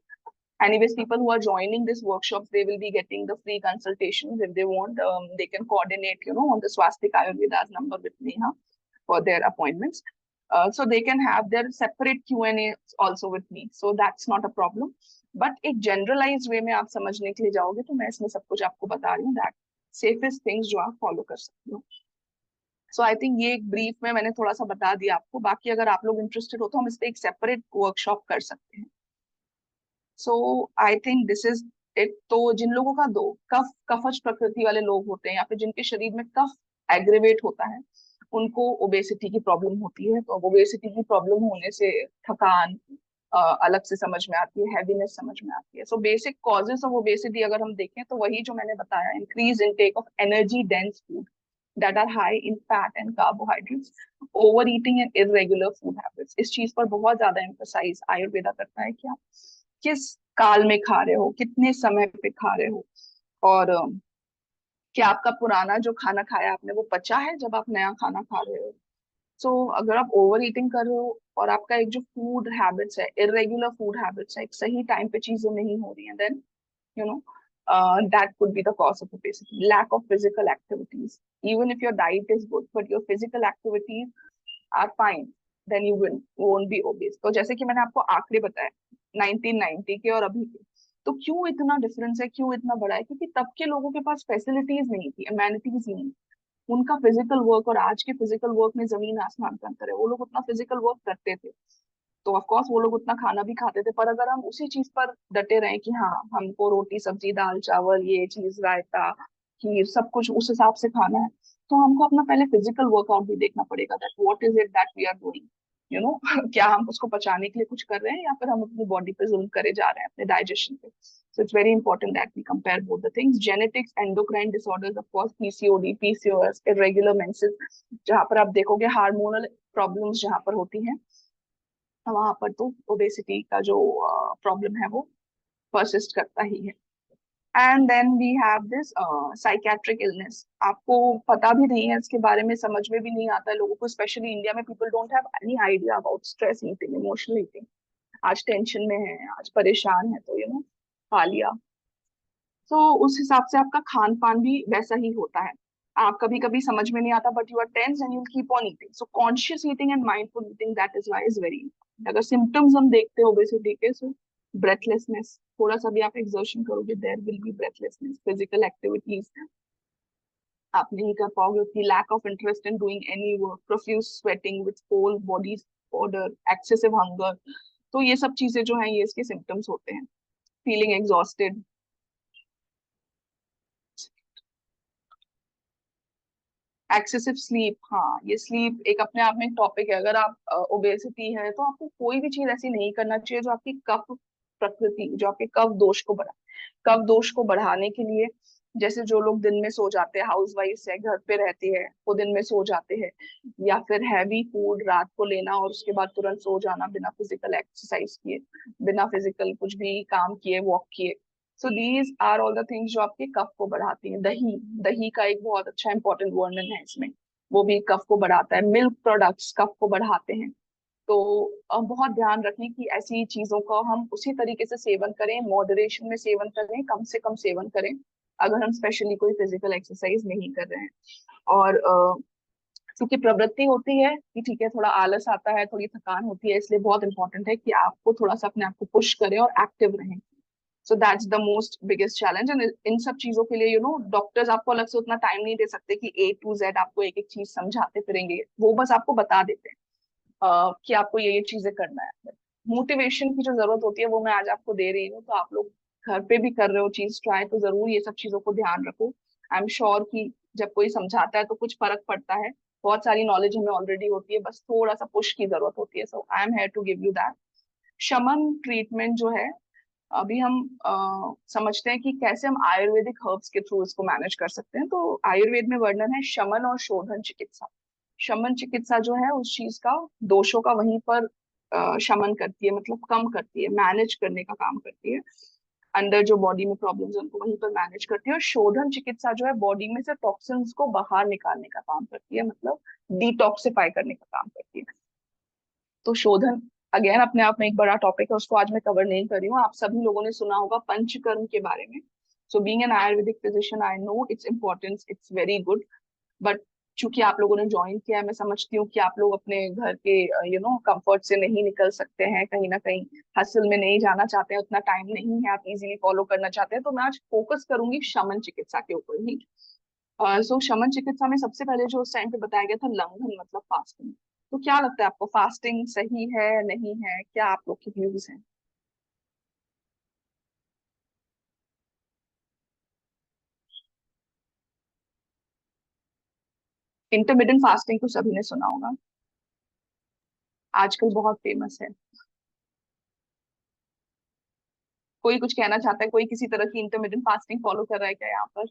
Anyways, people who are joining this workshops, they will be getting the free consultations if they want. They can coordinate, on the Swastik Ayurveda's number with Neha for their appointments. So they can have their separate Q&A also with me. So that's not a problem. But एक generalized way में आप समझने के लिए जाओगे तो मैं इसमें सब कुछ आपको बता रही हूँ, that safest things जो आप follow कर सकते हो. So I think ये एक brief में मैंने थोड़ा सा बता दिया आपको. बाकी अगर आप लोग interested हो तो हम इस पे एक separate workshop कर सकते हैं. So I think this is it. तो जिन लोगों का दो कफज प्रकृति वाले लोग होते हैं या फिर जिनके शरीर में कफ एग्रीवेट होता है, उनको ओबेसिटी की प्रॉब्लम होती है. तो ओबेसिटी की प्रॉब्लम होने से थकान अलग से समझ में आती है, हैवीनेस समझ में आती है. So basic causes of obesity अगर हम देखें तो वही जो मैंने बताया, increase intake of energy dense food that are high in fat and carbohydrates, overeating and irregular food habits. इस चीज पर बहुत ज्यादा एम्फसाइज आयुर्वेदा करता है कि आप किस काल में खा रहे हो, कितने समय पे खा रहे हो, और क्या आपका पुराना जो खाना खाया आपने वो पचा है जब आप नया खाना खा रहे हो. सो अगर आप ओवर ईटिंग कर रहे हो और आपका एक जो फूड हैबिट्स है, इरेगुलर फूड हैबिट्स है, एक सही टाइम पे चीजें नहीं हो रही हैं, then you know that could be the cause of obesity. Lack of physical activities, even if your diet is good but your physical activities are fine, then you won't be obese. तो जैसे कि मैंने आपको आंकड़े बताए 1990 के और अभी के, तो क्यों इतना डिफरेंस है, क्यों इतना बड़ा है, क्योंकि तब के लोगों के पास फैसिलिटीज नहीं थी, एमेनिटीज नहीं. उनका फिजिकल वर्क और आज के फिजिकल वर्क में जमीन आसमान का अंतर है. वो लोग उतना फिजिकल वर्क करते थे तो ऑफ कोर्स वो लोग उतना खाना भी खाते थे. पर अगर हम उसी चीज पर डटे रहे कि हाँ हमको रोटी सब्जी दाल चावल ये चीज रायता खीर सब कुछ उस हिसाब से खाना है, तो हमको अपना पहले फिजिकल वर्कआउट भी देखना पड़ेगा, that what is it that we are doing, क्या हम उसको पचाने के लिए कुछ कर रहे हैं या फिर हम अपनी बॉडी पे जुल्म करे जा रहे हैं, अपने डाइजेशन पे. So it's very important that we compare both the things. Genetics, endocrine disorders, of course, PCOD, PCOS, irregular menses, जहाँ पर आप देखोगे हार्मोनल प्रॉब्लम्स जहाँ पर होती हैं, वहां पर तो ओबेसिटी का जो प्रॉब्लम है वो परसिस्ट करता ही है. And then we have this psychiatric illness. आपको पता भी नहीं है इसके बारे में, समझ में भी नहीं आता है लोगों को, स्पेशली इंडिया में people don't have any idea about stress eating, emotional eating. आज टेंशन में है, आज परेशान है, तो खा लिया। तो उस हिसाब से आपका खान पान भी वैसा ही होता है। आप कभी कभी समझ में नहीं आता, but you are tense and you keep on eating. So conscious eating and mindful eating, that is why is very important. अगर सिम्टम्स हम देखते हो ओबेसिटी के, सो ब्रेथलेसनेस, थोड़ा सा भी आप एक्सर्शन करोगे there will be breathlessness. Physical activities आप नहीं कर पाओगे उतनी, lack of interest in doing any work, profuse sweating with whole body odour, excessive hunger. तो ये सब चीजें जो हैं ये इसके सिम्टम्स होते हैं। Feeling exhausted, excessive sleep. हाँ, ये स्लीप एक अपने आप में एक टॉपिक है। अगर आप ओबेसिटी है तो आपको कोई भी चीज ऐसी नहीं करना चाहिए जो आपकी कफ प्रकृति, जो आपके कफ दोष को बढ़ा। कफ दोष को बढ़ाने के लिए, जैसे जो लोग दिन में सो जाते हैं, हाउस वाइफ है, घर पे रहती है, वो दिन में सो जाते हैं, या फिर हैवी फूड रात को लेना और उसके बाद तुरंत सो जाना बिना फिजिकल एक्सरसाइज किए, बिना फिजिकल कुछ भी काम किए, वॉक किए। So these are all the things जो आपके कफ को बढ़ाती हैं। दही, दही का एक बहुत अच्छा इंपॉर्टेंट वर्णन है इसमें, वो भी कफ को बढ़ाता है। मिल्क प्रोडक्ट्स कफ को बढ़ाते हैं। तो बहुत ध्यान रखें कि ऐसी चीजों का हम उसी तरीके से सेवन करें, मॉडरेशन में सेवन करें, कम से कम सेवन करें, अगर हम स्पेशली कोई फिजिकल एक्सरसाइज नहीं कर रहे हैं। और क्योंकि प्रवृत्ति होती है कि ठीक है, थोड़ा आलस आता है, थोड़ी थकान होती है, इसलिए बहुत इंपॉर्टेंट है कि आपको थोड़ा सा अपने आप को पुश करें और एक्टिव रहें। So that's the most biggest challenge. And in सब चीजों के लिए डॉक्टर्स आपको अलग से उतना टाइम नहीं दे सकते कि A to Z आपको एक एक चीज समझाते फिरेंगे। वो बस आपको बता देते हैं कि आपको ये चीजें करना है। मोटिवेशन की जो जरूरत होती है वो मैं आज आपको दे रही हूँ। तो आप लोग घर पे भी कर रहे हो चीज ट्राई, तो जरूर ये सब चीजों को ध्यान रखो। आई एम श्योर कि जब कोई समझाता है तो कुछ फर्क पड़ता है। बहुत सारी नॉलेज हमें ऑलरेडी होती है, बस थोड़ा सा पुश की जरूरत होती है। So I am here to give you that. शमन ट्रीटमेंट जो है, अभी हम समझते हैं कि कैसे हम आयुर्वेदिक हर्ब्स के थ्रू इसको मैनेज कर सकते हैं। तो आयुर्वेद में वर्णन है शमन और शोधन चिकित्सा। शमन चिकित्सा जो है उस चीज का, दोषों का वहीं पर शमन करती है, मतलब कम करती है, मैनेज करने का काम करती है। अंदर जो बॉडी में प्रॉब्लम्स है उनको वहीं पर मैनेज करती है। और शोधन चिकित्सा जो है बॉडी में से टॉक्सिन्स को बाहर निकालने का काम करती है, मतलब डिटॉक्सिफाई करने का काम करती है। तो शोधन अगेन अपने आप में एक बड़ा टॉपिक है, उसको आज मैं कवर नहीं कर रही हूँ। आप सभी लोगों ने सुना होगा पंचकर्म के बारे में। So being an Ayurvedic physician I know its importance, it's very good. But चूंकि आप लोगों ने ज्वाइन किया है, मैं समझती हूँ कि आप लोग अपने घर के कंफर्ट से नहीं निकल सकते हैं, कहीं ना कहीं हसल में नहीं जाना चाहते हैं, उतना टाइम नहीं है, आप इजीली फॉलो करना चाहते हैं। तो मैं आज फोकस करूंगी शमन चिकित्सा के ऊपर ही। सो शमन चिकित्सा में सबसे पहले जो उस टाइम पे बताया गया था लंघन, मतलब फास्टिंग। तो क्या लगता है आपको, फास्टिंग सही है नहीं है, क्या आप लोग की व्यूज हैं? इंटरमिटेंट फास्टिंग तो सभी ने सुना होगा, आजकल बहुत फेमस है। कोई कुछ कहना चाहता है? कोई किसी तरह की इंटरमिटेंट फास्टिंग फॉलो कर रहा है क्या यहाँ पर?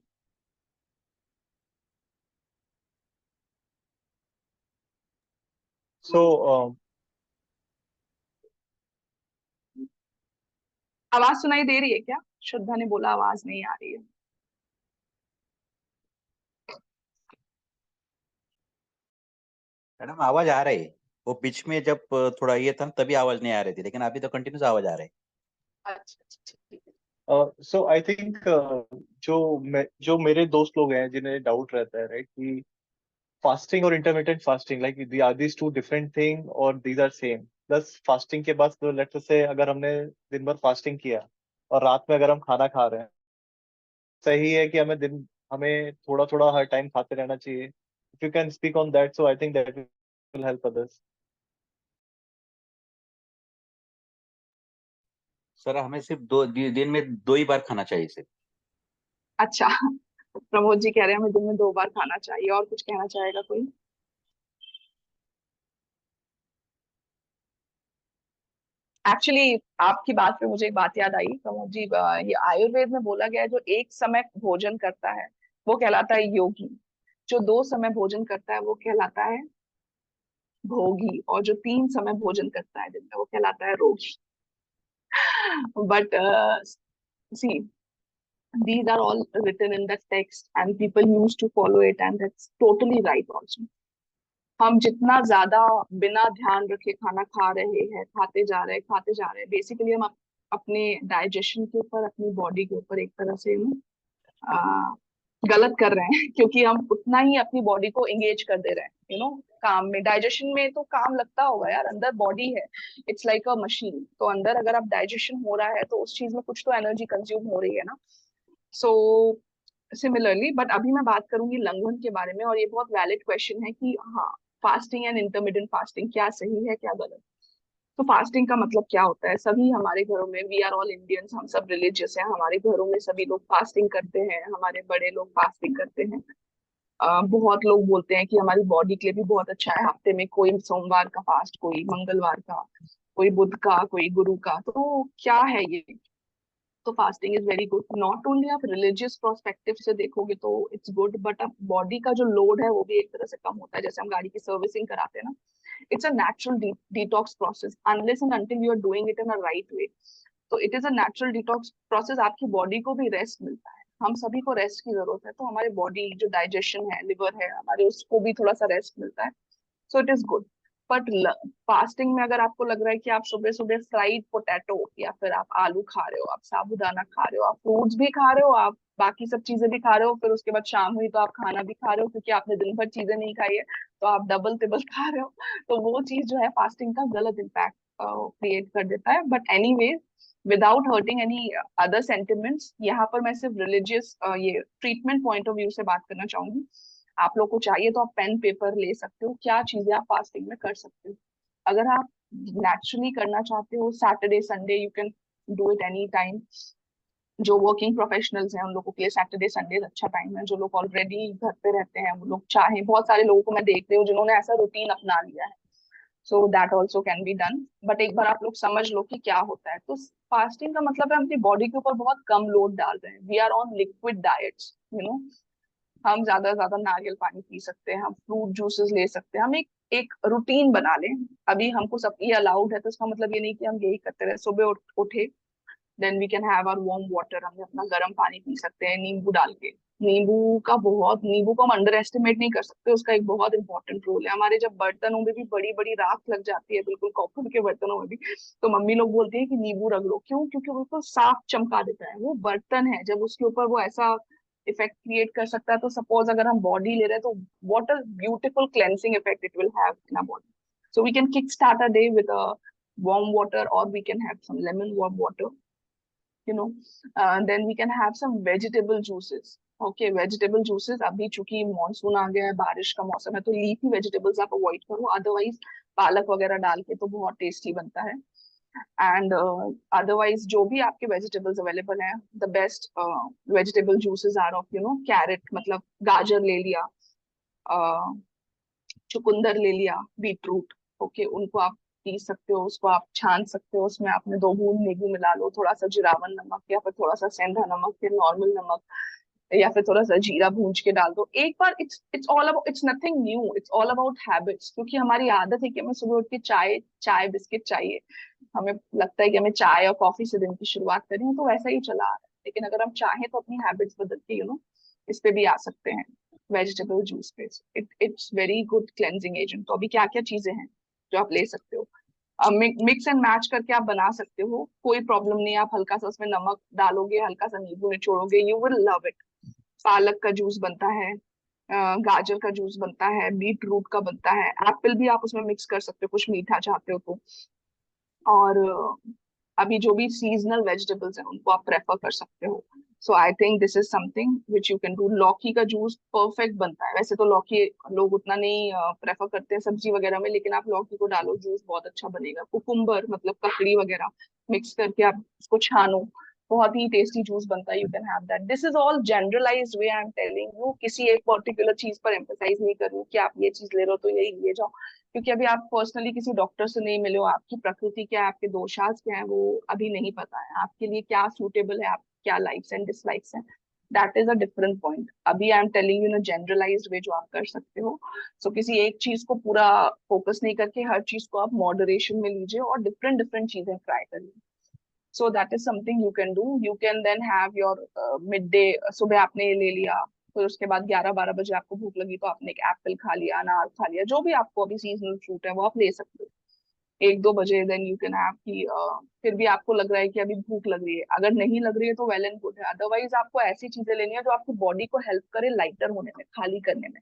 So, आवाज सुनाई दे रही है क्या? श्रद्धा ने बोला आवाज नहीं आ रही है। मैडम आवाज आ रही है। वो बीच में जब थोड़ा ये था ना, तभी आवाज नहीं आ रही थी, लेकिन अभी तो कंटिन्यूस आवाज आ रही है। अच्छा अच्छा, ठीक है। so I think जो मेरे दोस्त लोग हैं जिन्हें डाउट रहता है, राइट, कि फास्टिंग और intermediate fasting, like are these two different thing और these are same? Plus fasting के बाद तो लेट्स से अगर हमने दिन भर फास्टिंग किया और रात में अगर हम खाना खा रहे हैं, सही है कि हमें थोड़ा थोड़ा हर टाइम खाते रहना चाहिए? If you can speak on that, so I think that will help others. Sir हमें सिर्फ दिन में 2 ही बार खाना चाहिए सिर्फ। अच्छा, प्रमोद जी कह रहे हैं हमें दिन में 2 बार खाना चाहिए। और कुछ कहना चाहेगा कोई? एक्चुअली आपकी बात पे मुझे एक बात याद आई प्रमोद जी। ये आयुर्वेद में बोला गया है, जो एक समय भोजन करता है वो कहलाता है योगी, जो 2 समय भोजन करता है वो कहलाता है भोगी, और जो 3 समय भोजन करता है दिन में वो कहलाता है रोगी। But see, these are all written in the text and people used to follow it, and that's totally right also. हम जितना ज्यादा बिना ध्यान रखे खाना खा रहे हैं, खाते जा रहे हैं, बेसिकली हम अपने डाइजेशन के ऊपर, अपनी बॉडी के ऊपर एक तरह से आ, गलत कर रहे हैं क्योंकि हम उतना ही अपनी बॉडी को एंगेज कर दे रहे हैं काम में। डाइजेशन में तो काम लगता होगा यार, अंदर बॉडी है, इट्स लाइक अ मशीन। तो अंदर अगर आप डाइजेशन हो रहा है तो उस चीज में कुछ तो एनर्जी कंज्यूम हो रही है ना। सो सिमिलरली, बट अभी मैं बात करूंगी लंघन के बारे में, और ये बहुत वैलिड क्वेश्चन है कि हाँ, फास्टिंग एंड इंटरमिटेंट फास्टिंग क्या सही है क्या गलत। तो फास्टिंग का मतलब क्या होता है? सभी हमारे घरों में, वी आर ऑल इंडियंस, हम सब रिलीजियस हैं, हमारे घरों में सभी लोग फास्टिंग करते हैं, हमारे बड़े लोग फास्टिंग करते हैं। बहुत लोग बोलते हैं कि हमारी बॉडी के लिए भी बहुत अच्छा है, हफ्ते में कोई सोमवार का फास्ट, कोई मंगलवार का, कोई बुध का, कोई गुरु का। तो क्या है ये? तो fasting is very good. Not only आप रिलीजियस प्रोस्पेक्टिव से देखोगे तो इट्स गुड, बट आप बॉडी का जो लोड है वो भी एक तरह से कम होता है। जैसे हम गाड़ी की सर्विसिंग कराते हैं ना, it's a natural detox process, unless and until you are doing it in a right way. तो it is a natural detox process. आपकी बॉडी को भी रेस्ट मिलता है, हम सभी को रेस्ट की जरूरत है, तो हमारे बॉडी जो डाइजेशन है, लिवर है हमारे, उसको भी थोड़ा सा रेस्ट मिलता है। So it is good. But fasting में अगर आपको लग रहा है कि आप सुबह सुबह फ्राइड पोटैटो, या फिर आप आलू खा रहे हो, आप साबूदाना खा रहे हो, आप फ्रूट्स भी खा रहे हो, आप बाकी सब चीजें भी खा रहे हो, फिर उसके बाद शाम हुई तो आप खाना भी खा रहे हो क्योंकि आपने दिन भर चीजें नहीं खाई है, तो आप डबल टिबल खा रहे हो, तो वो चीज जो है फास्टिंग का गलत इम्पैक्ट क्रिएट कर देता है। But any, without hurting any other sentiments, यहाँ पर मैं सिर्फ रिलीजियस ये ट्रीटमेंट पॉइंट ऑफ व्यू से बात करना चाहूंगी। आप लोग को चाहिए तो आप पेन पेपर ले सकते हो, क्या चीजें आप फास्टिंग में कर सकते हो। अगर आप नेचुरली करना चाहते हो, Saturday Sunday you can do it any time. जो वर्किंग प्रोफेशनल्स हैं उन लोगों के लिए सैटरडे संडे अच्छा टाइम है। जो लोग ऑलरेडी घर पे रहते हैं वो लोग चाहें, बहुत सारे लोगों को मैं देख रही हूँ जिन्होंने ऐसा रूटीन अपना लिया है, so that also can be done. But एक बार आप लोग समझ लो कि क्या होता है। तो फास्टिंग का मतलब है अपनी बॉडी के ऊपर बहुत कम लोड डाल रहे हैं। We are on liquid diets, हम ज्यादा नारियल पानी पी सकते हैं, हम फ्रूट जूसेस ले सकते हैं, हम एक रूटीन बना लें। अभी हमको सब ये अलाउड है, तो इसका मतलब ये नहीं कि हम यही करते रहे। सुबह उठे, then we can have our warm water, हम अपना गर्म पानी पी सकते हैं नींबू डाल के। नींबू को हम अंडर एस्टिमेट नहीं कर सकते, उसका एक बहुत इंपॉर्टेंट रोल है। हमारे जब बर्तनों में भी बड़ी बड़ी राख लग जाती है, बिल्कुल कॉपर के बर्तनों में भी, तो मम्मी लोग बोलती है कि नींबू रख लो। क्यों? क्योंकि वो बिल्कुल साफ चमका देता है। वो बर्तन है, जब उसके ऊपर वो ऐसा इफेक्ट क्रिएट कर सकता है, तो सपोज अगर हम बॉडी ले रहे हैं तो what a beautiful cleansing effect it will have in our body. So we can kickstart our day with a warm water, or we can have some lemon warm water, you know. Then we can have some vegetable juices. Okay, vegetable juices, अभी चूंकि monsoon आ गया है, बारिश का मौसम है, तो leafy vegetables आप अवॉइड करो। अदरवाइज पालक वगैरह डाल के तो बहुत टेस्टी बनता है। एंड अदरवाइज जो भी आपके वेजिटेबल्स अवेलेबल हैं, the best vegetable juices are of carrot, मतलब गाजर ले लिया, चुकंदर ले लिया, बीटरूट। ओके, उनको आप पी सकते हो, उसको आप छान सकते हो, उसमें आपने 2 बूंद नींबू मिला लो, थोड़ा सा जिरावन नमक, या फिर थोड़ा सा सेंधा नमक, फिर नॉर्मल नमक, या फिर थोड़ा सा जीरा भूंज के डाल दो एक बार। It's all about, it's nothing new, it's all about habits. क्योंकि हमारी आदत है कि हमें सुबह उठ के चाय चाय बिस्किट चाहिए, हमें लगता है कि हमें चाय और कॉफी से दिन की शुरुआत करें, तो वैसा ही चला आ रहा है। लेकिन अगर हम चाहें तो अपनी हैबिट्स बदल के इस पे भी आ सकते हैं, वेजिटेबल जूस पे। It's very good cleansing agent. तो अभी क्या क्या चीजें हैं जो आप ले सकते हो? मिक्स एंड मैच करके आप बना सकते हो, कोई प्रॉब्लम नहीं है। आप हल्का सा उसमें नमक डालोगे, हल्का सा नींबू निचोड़ोगे, यू विल लव इट। पालक का जूस बनता है, गाजर का जूस बनता है, बीट रूट का बनता है, एप्पल भी आप उसमें मिक्स कर सकते हो, कुछ मीठा चाहते हो तो। और अभी जो भी सीजनल वेजिटेबल्स हैं उनको आप प्रेफर कर सकते हो। So I think this is something which you can do. लौकी का जूस परफेक्ट बनता है। वैसे तो लौकी लोग उतना नहीं प्रेफर करते हैं सब्जी वगैरह में, लेकिन आप लौकी को डालो, जूस बहुत अच्छा बनेगा। कुकुम्बर मतलब ककड़ी वगैरह मिक्स करके आप उसको छानो, बहुत ही टेस्टी जूस बनता है। You can have that. This is all generalized way I am telling you, किसी एक पर्टिकुलर चीज पर एम्फेसाइज नहीं कर रही हूँ कि आप ये चीज ले रहे हो तो यही ले जाओ। क्योंकि अभी आप पर्सनली किसी डॉक्टर से नहीं मिले हो, आपकी प्रकृति क्या है, आपके दोषाज क्या है, वो अभी नहीं पता है। आपके लिए क्या सूटेबल है, आप क्या लाइक्स एंड डिसलाइक्स हैं, that is a different point. अभी I am telling you in generalised way जो आप कर सकते हो। सो किसी एक चीज को पूरा फोकस नहीं करके हर चीज को आप मॉडरेशन में लीजिए और डिफरेंट डिफरेंट चीजें ट्राई करिए। So that is something you can do. You can then have your mid day. सुबह आपने ये ले लिया, फिर उसके बाद 11-12 बजे आपको भूख लगी तो आपने एक एप्पल खा लिया, अनार खा लिया, जो भी आपको अभी सीजनल फ्रूट है वो आप ले सकते हो 1-2 बजे। देन यू कैन हैव की फिर भी आपको लग रहा है कि अभी भूख लग रही है, अगर नहीं लग रही है तो वेल एंड गुड है। अदरवाइज आपको ऐसी चीजें लेनी है जो आपकी बॉडी को हेल्प करे लाइटर होने में, खाली करने में,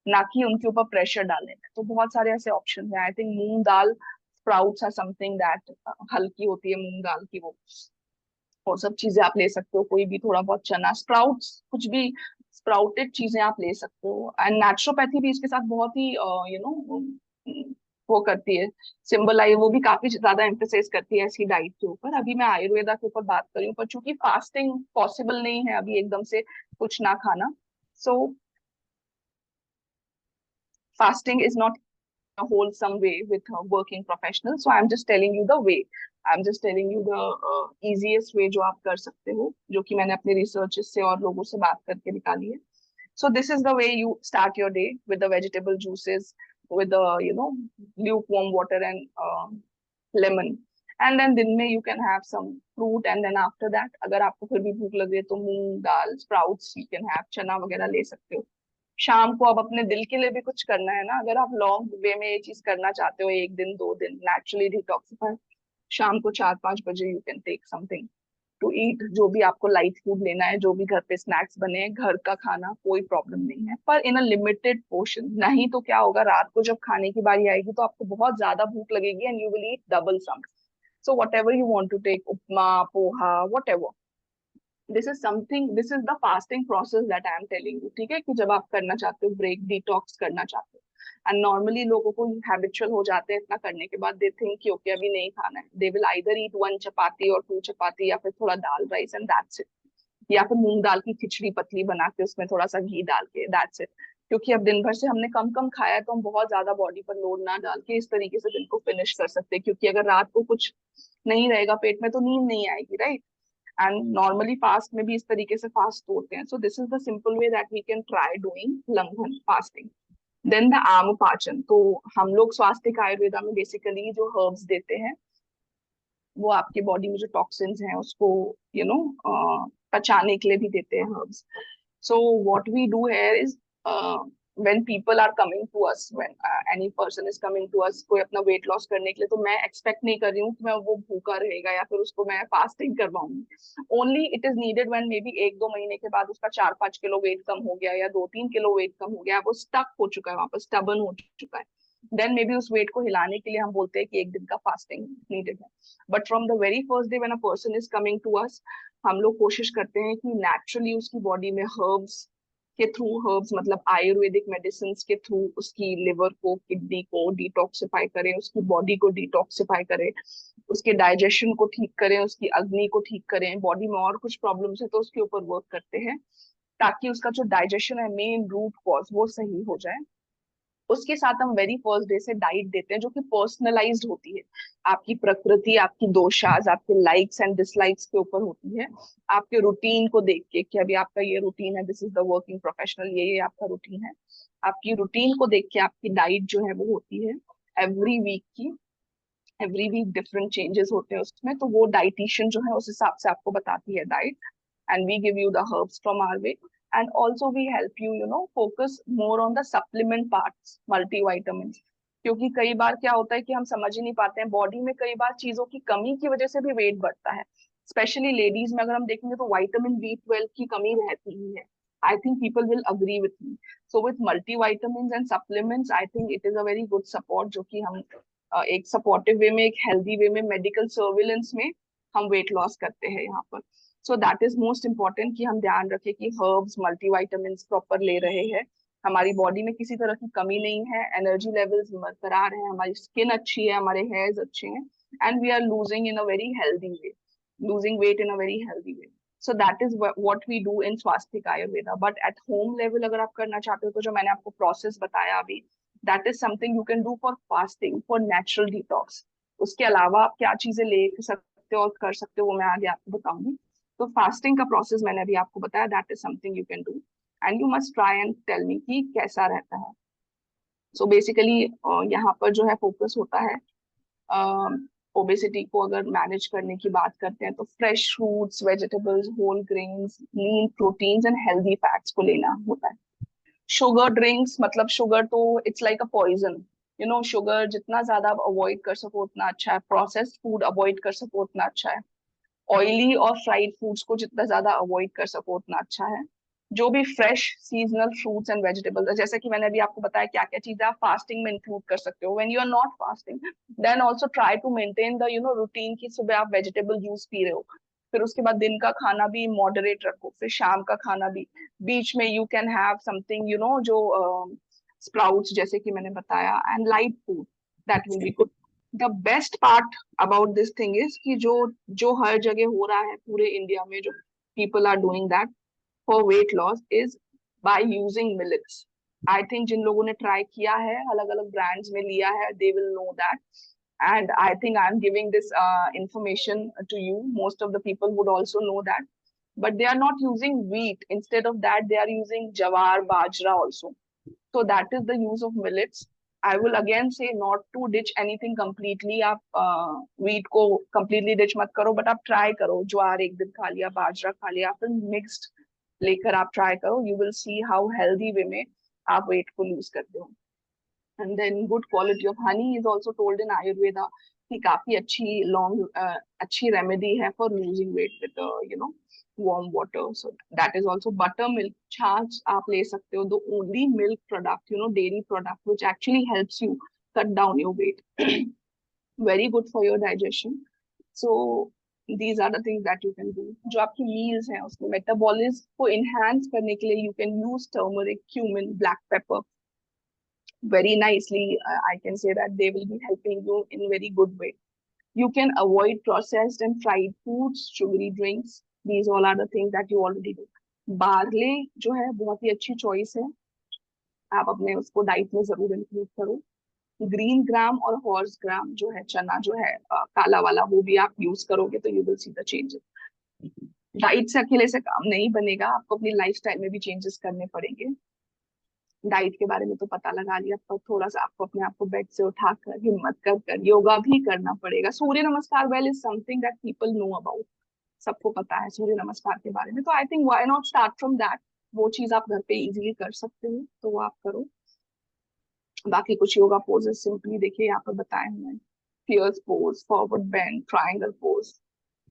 ना कि उनके ऊपर प्रेशर डालने में। तो बहुत सारे ऐसे ऑप्शन हैं। I think moong dal sprouts are something that हल्की होती है मूंग दाल की, वो सब चीजें आप ले सकते हो। कोई भी थोड़ा बहुत चना स्प्राउट्स, कुछ भी स्प्राउटेड चीजें आप ले सकते हो। एंड नेचुरोपैथी भी इसके साथ बहुत ही वो करती है, सिंबलाइज, वो भी काफी ज्यादा एम्फेसाइज करती है ऐसी डाइट के ऊपर। अभी मैं आयुर्वेदा के ऊपर बात कर रही हूँ, पर चूंकि फास्टिंग पॉसिबल नहीं है अभी एकदम से कुछ ना खाना, सो fasting is not a wholesome way with a working professional. So I'm just telling you the way. I'm just telling you the easiest way जो आप कर सकते हो, जो कि मैंने अपने रिसर्चेस से और लोगों से बात करके निकाली है. So this is the way you start your day, with the vegetable juices, with the lukewarm water and lemon. And then दिन में you can have some fruit, and then after that अगर आपको फिर भी भूख लग रही है तो मूंग दाल, sprouts you can have, चना वगैरह ले सकते हो. शाम को अब अपने दिल के लिए भी कुछ करना है ना, अगर आप लॉन्ग वे में ये चीज करना चाहते हो, 1 दिन 2 दिन नेचुरली डिटॉक्सिफाई, शाम को 4-5 बजे you can take something to eat. जो भी आपको लाइट फूड लेना है, जो भी घर पे स्नैक्स बने हैं, घर का खाना, कोई प्रॉब्लम नहीं है, पर इन अ लिमिटेड पोर्शन. नहीं तो क्या होगा, रात को जब खाने की बारी आएगी तो आपको बहुत ज्यादा भूख लगेगी and you will eat double some. So whatever you want to take, upma, poha, whatever, this is something, this is the fasting process that I am telling you. ठीक है, कि जब आप करना चाहते हो ब्रेक, डिटॉक्स करना चाहते हो, एंड नॉर्मली लोगों को हैबिचुअल हो जाते हैं इतना करने के बाद, दे थिंक कि ओके अभी नहीं खाना है, दे विल आइदर ईट 1 चपाती और 2 चपाती, या फिर थोड़ा दाल राइस एंड दैट्स इट, या फिर मूंग दाल की खिचड़ी पतली बना के उसमें थोड़ा सा घी डाल के, दैट्स इट. क्योंकि अब दिन भर से हमने कम कम खाया है, तो हम बहुत ज्यादा बॉडी पर लोड ना डाल के इस तरीके से दिन को फिनिश कर सकते हैं. क्योंकि अगर रात को कुछ नहीं रहेगा पेट में तो नींद नहीं आएगी, राइट? एंड नॉर्मली फास्ट में भी इस तरीके से फास्ट होते हैं. So this is the simple way that we can try doing langhan fasting. Then the aampachan. तो हम लोग स्वास्तिक आयुर्वेदा में बेसिकली जो हर्ब्स देते हैं, वो आपके बॉडी में जो टॉक्सिन्स हैं उसको पचाने के लिए भी देते हैं herbs. So what we do here is, when people are coming to us, when any person is coming to us, कोई अपना weight loss करने के लिए, तो मैं expect नहीं कर रही हूँ कि मैं वो भूखा रहेगा या फिर उसको मैं fasting करवाऊंगी. Only it is needed when maybe 1-2 महीने के बाद उसका 4-5 किलो वेट कम हो गया या 2-3 किलो वेट कम हो गया, वो स्टक हो चुका है, वहां पर स्टबन हो चुका है. देन मे बी उस वेट को हिलाने के लिए हम बोलते हैं कि 1 दिन का फास्टिंग नीडेड है. But from the very first day when a person is coming to us, हम लोग कोशिश करते हैं कि नेचुरली उसकी बॉडी में हर्ब्स के थ्रू, हर्ब्स मतलब आयुर्वेदिक मेडिसिन के थ्रू, उसकी लिवर को, किडनी को डिटॉक्सिफाई करें, उसकी बॉडी को डिटॉक्सिफाई करें, उसके डाइजेशन को ठीक करें, उसकी अग्नि को ठीक करें. बॉडी में और कुछ प्रॉब्लम्स है तो उसके ऊपर वर्क करते हैं, ताकि उसका जो डाइजेशन है, मेन रूट कॉज, वो सही हो जाए. उसके साथ हम वेरी फर्स्ट डे से डाइट देते हैं जो कि पर्सनलाइज्ड होती है, आपकी प्रकृति, आपकी दोषाज, आपके लाइक्स एंड डिसलाइक्स के ऊपर होती है, आपके रूटीन को देख के कि अभी आपका ये रूटीन है, this is the working professional, ये आपका रूटीन है. आपकी रूटीन को देख के आपकी डाइट जो है वो होती है एवरी वीक की. एवरी वीक डिफरेंट चेंजेस होते हैं उसमें, तो वो डाइटिशियन जो है उस हिसाब से आपको बताती है diet, and we give you the herbs from our way. And also we help you, focus more on the supplement parts, multivitamins. क्योंकि कई बार क्या होता है कि हम समझ ही नहीं पाते हैं, बॉडी में कई बार चीजों की कमी की वजह से भी वेट बढ़ता है. स्पेशली लेडीज में अगर हम देखेंगे तो विटामिन B12 की कमी रहती ही है. I think people will agree with me. So with multivitamins and supplements, I think it is a very good support, जो कि हम एक सपोर्टिव वे में, एक हेल्दी वे में, मेडिकल सर्विलेंस में हम वेट लॉस करते हैं यहाँ पर. सो दैट इज मोस्ट इम्पोर्टेंट कि हम ध्यान रखें कि हर्ब्स, मल्टीविटामिन्स प्रॉपर ले रहे हैं, हमारी बॉडी में किसी तरह की कमी नहीं है, एनर्जी लेवल्स बरकरार है, हमारी स्किन अच्छी है, हमारे हेयर्स अच्छे हैं, and we are losing in a very healthy way, losing weight in a very healthy way. So that is what we do in Swastik Ayurveda. But at home level अगर आप करना चाहते हो तो जो मैंने आपको प्रोसेस बताया अभी, that is something you can do for fasting, for natural detox. उसके अलावा आप क्या चीजें ले सकते हो और कर सकते हो वो मैं आगे आपको बताऊंगी. तो फास्टिंग का प्रोसेस मैंने अभी आपको बताया, that is something you can do, and you must try and tell me कि कैसा रहता है. सो बेसिकली यहाँ पर जो है फोकस होता है ओबेसिटी को अगर मैनेज करने की बात करते हैं तो fresh fruits, vegetables, whole grains, lean proteins and healthy fats को लेना होता है। शुगर ड्रिंक्स, मतलब शुगर तो it's like a poison, you know, sugar जितना ज्यादा आप अवॉइड कर सको उतना अच्छा है। प्रोसेस्ड फूड अवॉइड कर सको उतना अच्छा है। ऑयली और फ्राइड फूड्स को जितना ज्यादा अवॉइड कर सको उतना अच्छा है। जो भी fresh seasonal fruits and vegetables, जैसे कि मैंने अभी आपको बताया क्या क्या चीजें आप फास्टिंग में इंक्लूड कर सकते हो। When you are not fasting then also try to maintain the routine की सुबह आप वेजिटेबल जूस पी रहे हो, फिर उसके बाद दिन का खाना भी मॉडरेट रखो, फिर शाम का खाना भी। बीच में यू कैन हैव समथिंग जो स्प्राउट्स जैसे कि मैंने बताया, and light food, that will be good. The best part about this thing is कि जो जो हर जगह हो रहा है पूरे इंडिया में, जो people are doing that for weight loss is by using millets. I think जिन लोगों ने ट्राई किया है, अलग अलग ब्रांड्स में लिया है, they will know that, and I think I'm giving this information to you. Most of the people would also know that, but they are not using wheat. Instead of that, they are using jawar, bajra also. So that is the use of millets. I will again say not to ditch anything completely. आप wheat को completely ditch मत करो, but आप try करो, ज्वार एक दिन खा लिया, बाजरा खा लिया, फिर mixed लेकर आप try करो. You will see how healthy way में आप weight को lose करते हो. And then good quality of honey is also told in Ayurveda कि काफी अच्छी remedy है for losing weight with warm water. So that is also buttermilk, छाछ आप ले सकते हो. The only milk product, dairy product which actually helps you cut down your weight. Very good for your digestion. So these are the things that you can do. जो आपकी meals हैं उसको metabolism को enhance करने के लिए you can use turmeric, cumin, black pepper very nicely. I can say that they will be helping you in very good way. You can avoid processed and fried foods, sugary drinks. These all are the things that you already do. Barley जो है बहुत ही अच्छी choice है, आप अपने उसको diet में जरूर इंक्लूड करो. ग्रीन ग्राम और हॉर्स ग्राम जो है, चना जो है काला वाला, वो भी आप यूज करोगे तो you will see the changes. Diet से अकेले से काम नहीं बनेगा, आपको अपनी लाइफस्टाइल में भी चेंजेस करने पड़ेंगे. डाइट के बारे में तो पता लगा लिया, पर थोड़ा सा आपको अपने आप को बेड से उठाकर हिम्मत कर योगा भी करना पड़ेगा. सूर्य नमस्कार well is something that people know about. सबको पता है सूर्य नमस्कार के बारे में, तो I think why not start from that. वो चीज आप घर पे इजीली कर सकते हो, तो वो आप करो. बाकी कुछ योगा पोजेस सिंपली देखिए यहाँ पर बताए हुए हैं. Fierce pose, forward bend, triangle pose.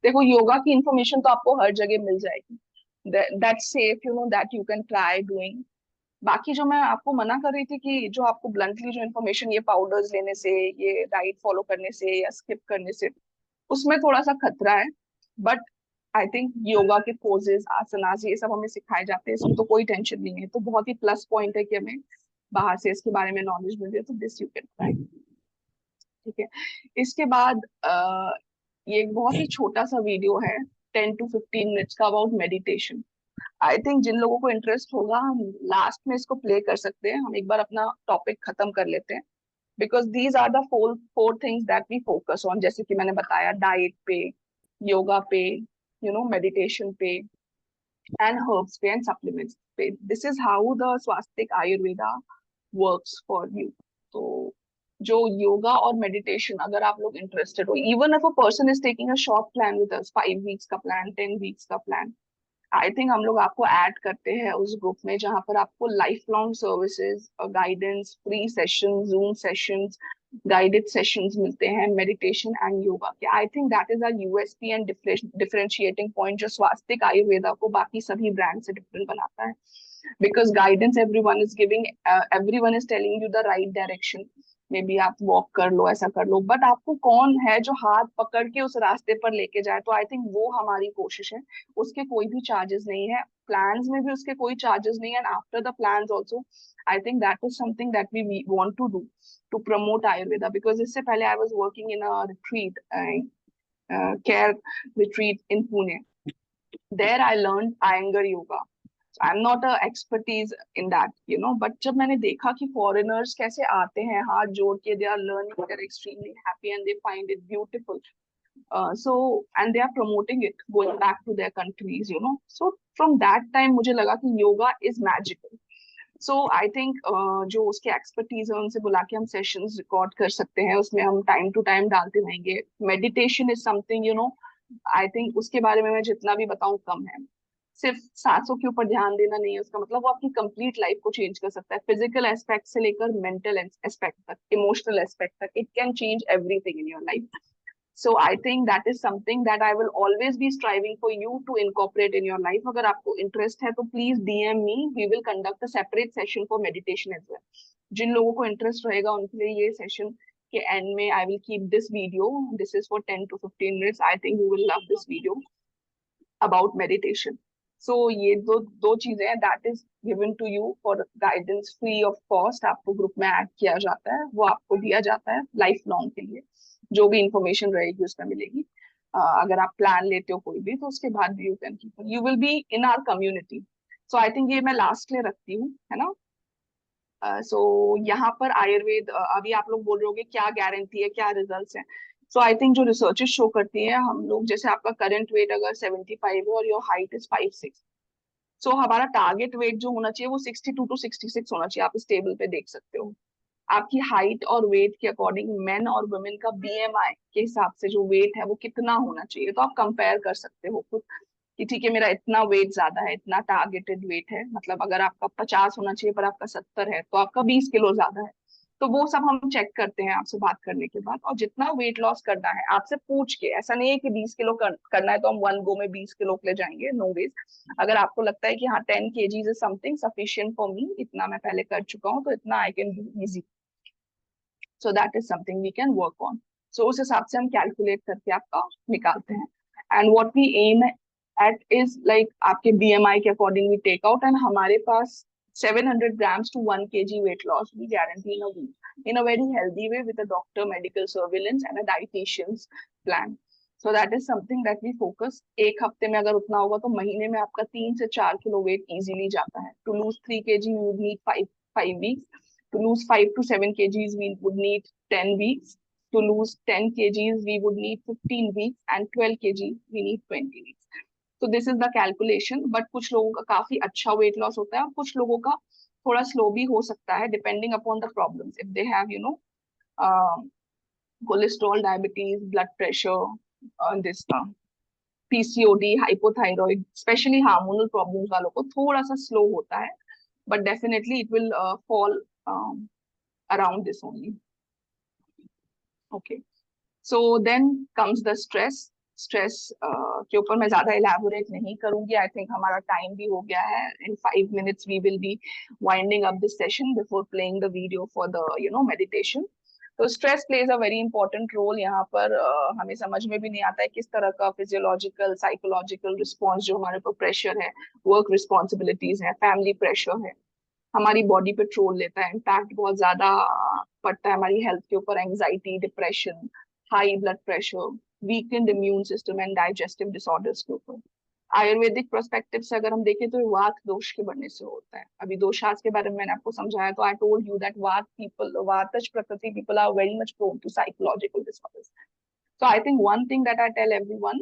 देखो योगा की इंफॉर्मेशन तो आपको हर जगह मिल जाएगी. That's safe, that you can try doing. बाकी जो मैं आपको मना कर रही थी कि जो आपको ब्लंटली जो इन्फॉर्मेशन ये पाउडर्स लेने से, ये डाइट फॉलो करने से या स्किप करने से, उसमें थोड़ा सा खतरा है. बट आई थिंक योगा के पोजेस, आसनास, ये सब हमें सिखाए जाते हैं, इसमें तो कोई टेंशन नहीं है. तो बहुत ही प्लस पॉइंट है कि हमें बाहर से इसके बारे में नॉलेज मिल रही है. तो दिस यू कैन ट्राई. ठीक है. इसके बाद ये एक बहुत ही छोटा सा वीडियो है 10 to 15 मिनट्स का अबाउट मेडिटेशन. आई थिंक जिन लोगों को इंटरेस्ट होगा हम लास्ट में इसको प्ले कर सकते हैं. हम एक बार अपना टॉपिक खत्म कर लेते हैं, because these are the four things that we focus on. जैसे कि मैंने बताया, डाइट पे, योगा पे, मेडिटेशन पे, एंड हर्ब्स पे, एंड सप्लीमेंट्स पे. This is how the Swastik Ayurveda works for you. तो जो योगा और मेडिटेशन अगर आप लोग इंटरेस्टेड हो, even if a person is taking a short plan with us, 5 weeks का प्लान, 10 वीक्स का प्लान, आई थिंक हम लोग आपको ऐड करते हैं उस ग्रुप में जहां पर आपको life long services, guidance, free session, zoom sessions, guided sessions मिलते हैं मेडिटेशन एंड योगा के. I think that is our USP and differentiating point, जो स्वास्तिक आयुर्वेदा को बाकी सभी ब्रांड से डिफरेंट बनाता है. Because guidance everyone is giving, everyone is telling you the right direction. May be आप वॉक कर लो, ऐसा कर लो, बट आपको कौन है जो हाथ पकड़ के उस रास्ते पर लेके जाए. तो आई थिंक वो हमारी कोशिश है. उसके कोई भी चार्जेस नहीं है, प्लान्स में भी उसके कोई चार्जेस नहीं है, and after the plans also I think that is something that we want to do to promote Ayurveda. Because इससे पहले I was working in a retreat, care retreat in Pune. There I learned Iyengar yoga. So I'm not a expertise in that, but जब मैंने देखा कि foreigners कैसे आते हैं हाथ जोड़ के, they are learning, they are extremely happy and they find it beautiful. And they are promoting it, going back to their countries, So from that time मुझे लगा कि yoga is magical. So I think जो उसके expertise है उनसे बुला के हम सेशंस रिकॉर्ड कर सकते हैं, उसमें हम टाइम टू टाइम डालते रहेंगे. Meditation is something I think उसके बारे में मैं जितना भी बताऊं कम है. सिर्फ सांसों के ऊपर ध्यान देना नहीं है उसका मतलब, वो आपकी कंप्लीट लाइफ को चेंज कर सकता है, फिजिकल एस्पेक्ट से लेकर मेंटल एस्पेक्ट तक, इमोशनल एस्पेक्ट तक. It can change everything in your life. So I think that is something that I will always be striving for you to incorporate in your life. अगर आपको interest है तो please DM me. We will conduct a separate session for meditation as well. जिन लोगों को interest रहेगा उनके लिए ये session के end में I will keep this video. This is for 10 to 15 minutes. I think you will love this video about meditation. So ये दो चीजें हैं that is given to you for guidance free of cost. आपको group में add किया जाता है, वो आपको दिया जाता है लाइफ लॉन्ग के लिए. जो भी इंफॉर्मेशन रहेगी उसमें मिलेगी. अगर आप प्लान लेते हो कोई भी तो उसके बाद भी you will be in our community. So I think ये मैं लास्ट ले रखती हूँ, है ना. सो यहाँ पर आयुर्वेद, अभी आप लोग बोल रहे होगे क्या गारंटी है, क्या रिजल्ट्स हैं. सो आई थिंक जो रिसर्चेस शो करती है, हम लोग जैसे आपका करंट वेट अगर 75 है और योर हाइट इज 5'6", सो हमारा टारगेट वेट जो होना चाहिए वो 62 to 66 होना चाहिए. आप इस टेबल पे देख सकते हो. आपकी हाइट और वेट के अकॉर्डिंग मेन और वुमेन का BMI के हिसाब से जो वेट है वो कितना होना चाहिए, तो आप कंपेयर कर सकते हो खुद कि ठीक है मेरा इतना वेट ज्यादा है, इतना टारगेटेड वेट है. मतलब अगर आपका 50 होना चाहिए पर आपका 70 है तो आपका 20 किलो ज्यादा है. तो वो सब हम चेक करते हैं आपसे बात करने के बाद. और जितना वेट लॉस करना है आपसे पूछ के, ऐसा नहीं है कि 20 किलो करना है तो हम वन गो में 20 किलो के ले जाएंगे, नो वेज. अगर आपको लगता है कि हाँ 10 kgs is something sufficient for me, इतना मैं पहले कर चुका हूँ तो इतना I can do easy, so that is something we can work on. So उस हिसाब से हम कैलकुलेट करके आपका निकालते हैं. And what we aim at is like आपके BMI के according we take out. And हमारे पास 700 grams to 1 kg weight loss we guarantee in a week in a very healthy way with a doctor, medical surveillance and a dietitian's plan. So that is something that we focus. एक हफ्ते में अगर उतना होगा तो महीने में आपका 3 से 4 किलो वेट इजीली जाता है. To lose 3 kg you would need 5 weeks. To lose 5 to 7 kgs we would need 10 weeks. To lose 10 kgs we would need 15 weeks and 12 kg we need 20 weeks. तो this is the calculation. But कुछ लोगों का काफी अच्छा weight loss होता है और कुछ लोगों का थोड़ा स्लो भी हो सकता है depending upon the problems. If they have cholesterol, diabetes, blood pressure, this PCOD, hypothyroid, specially hormonal problems वालों को थोड़ा सा स्लो होता है. But definitely it will fall around this only. Okay, so then comes the stress. Stress के ऊपर मैं ज्यादा इलैबोरेट नहीं करूंगी. आई थिंक हमारा टाइम भी हो गया है. In 5 minutes we will be winding up this session before playing the video for the meditation. तो stress plays a very important role यहाँ पर. हमें समझ में भी नहीं आता है किस तरह का फिजियोलॉजिकल, साइकोलॉजिकल रिस्पॉन्स जो हमारे ऊपर प्रेशर है, वर्क रिस्पॉन्सिबिलिटीज है, फैमिली प्रेशर है, हमारी बॉडी पे ट्रोल लेता है. इम्पैक्ट बहुत ज्यादा पड़ता है हमारी हेल्थ के ऊपर. Anxiety, depression, high blood pressure, weekend immune system and digestive disorders के ऊपर. आयुर्वेदिक पर्सपेक्टिव से अगर हम देखें तो वात दोष के बढ़ने से होता है. अभी दोषास के बारे में मैंने आपको समझाया, तो I told you that vataj prakriti people are very much prone to psychological disorders. So I think one thing that I tell everyone,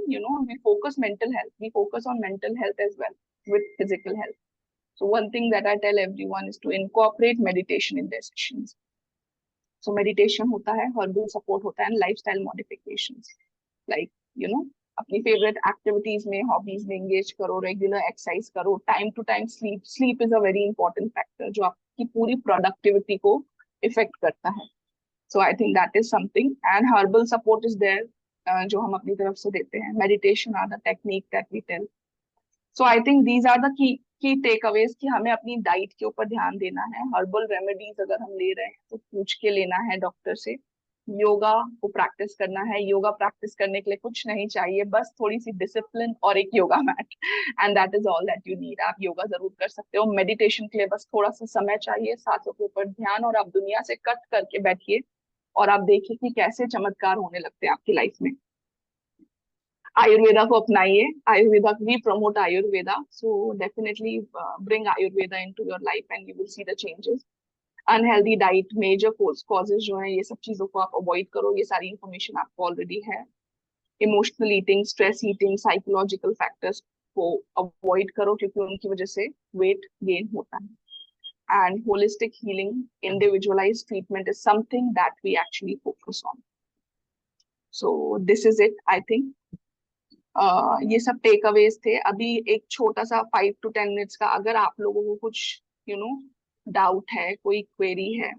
we focus mental health. We focus on mental health as well with physical health. So one thing that I tell everyone is to incorporate meditation in their sessions. So meditation होता है, herbal support होता है, and lifestyle modifications. Like, अपनी favourite activities में, hobbies में engage करो, regular exercise करो, time to time sleep. Sleep is a very important factor जो आपकी पूरी प्रोडक्टिविटी को इफेक्ट करता है. So I think that is something. And herbal support is there जो हम अपनी तरफ से देते हैं. Meditation are the technique that we tell. So I think these are the key takeaways कि हमें अपनी डाइट के ऊपर ध्यान देना है. हर्बल रेमेडीज अगर हम ले रहे हैं तो पूछ के लेना है डॉक्टर से. योगा को प्रैक्टिस करना है. योगा प्रैक्टिस करने के लिए कुछ नहीं चाहिए, बस थोड़ी सी डिसिप्लिन और एक yoga mat, and that is all that you need. आप योगा जरूर कर सकते हो. मेडिटेशन के लिए बस थोड़ा सा समय चाहिए, सांसों के ऊपर ध्यान, और आप दुनिया से कट करके बैठिए और आप देखिए कि कैसे चमत्कार होने लगते हैं आपकी लाइफ में. आयुर्वेदा को अपनाइए. Ayurveda, we promote Ayurveda, so definitely bring Ayurveda into your life and you will see the changes. Unhealthy diet, major causes जो है, ये सब चीजों को आप अवॉइड करो. ये सारी इंफॉर्मेशन आपको ऑलरेडी है. Emotional eating, stress eating, psychological factors को अवॉइड करो क्योंकि उनकी वजह से वेट गेन होता है. and holistic healing, individualized treatment is something that we actually focus on. So this is it, I think. ये सब टेक अवेज थे. अभी एक छोटा सा 5 to 10 मिनट्स का, अगर आप लोगों को कुछ डाउट है, कोई क्वेरी है,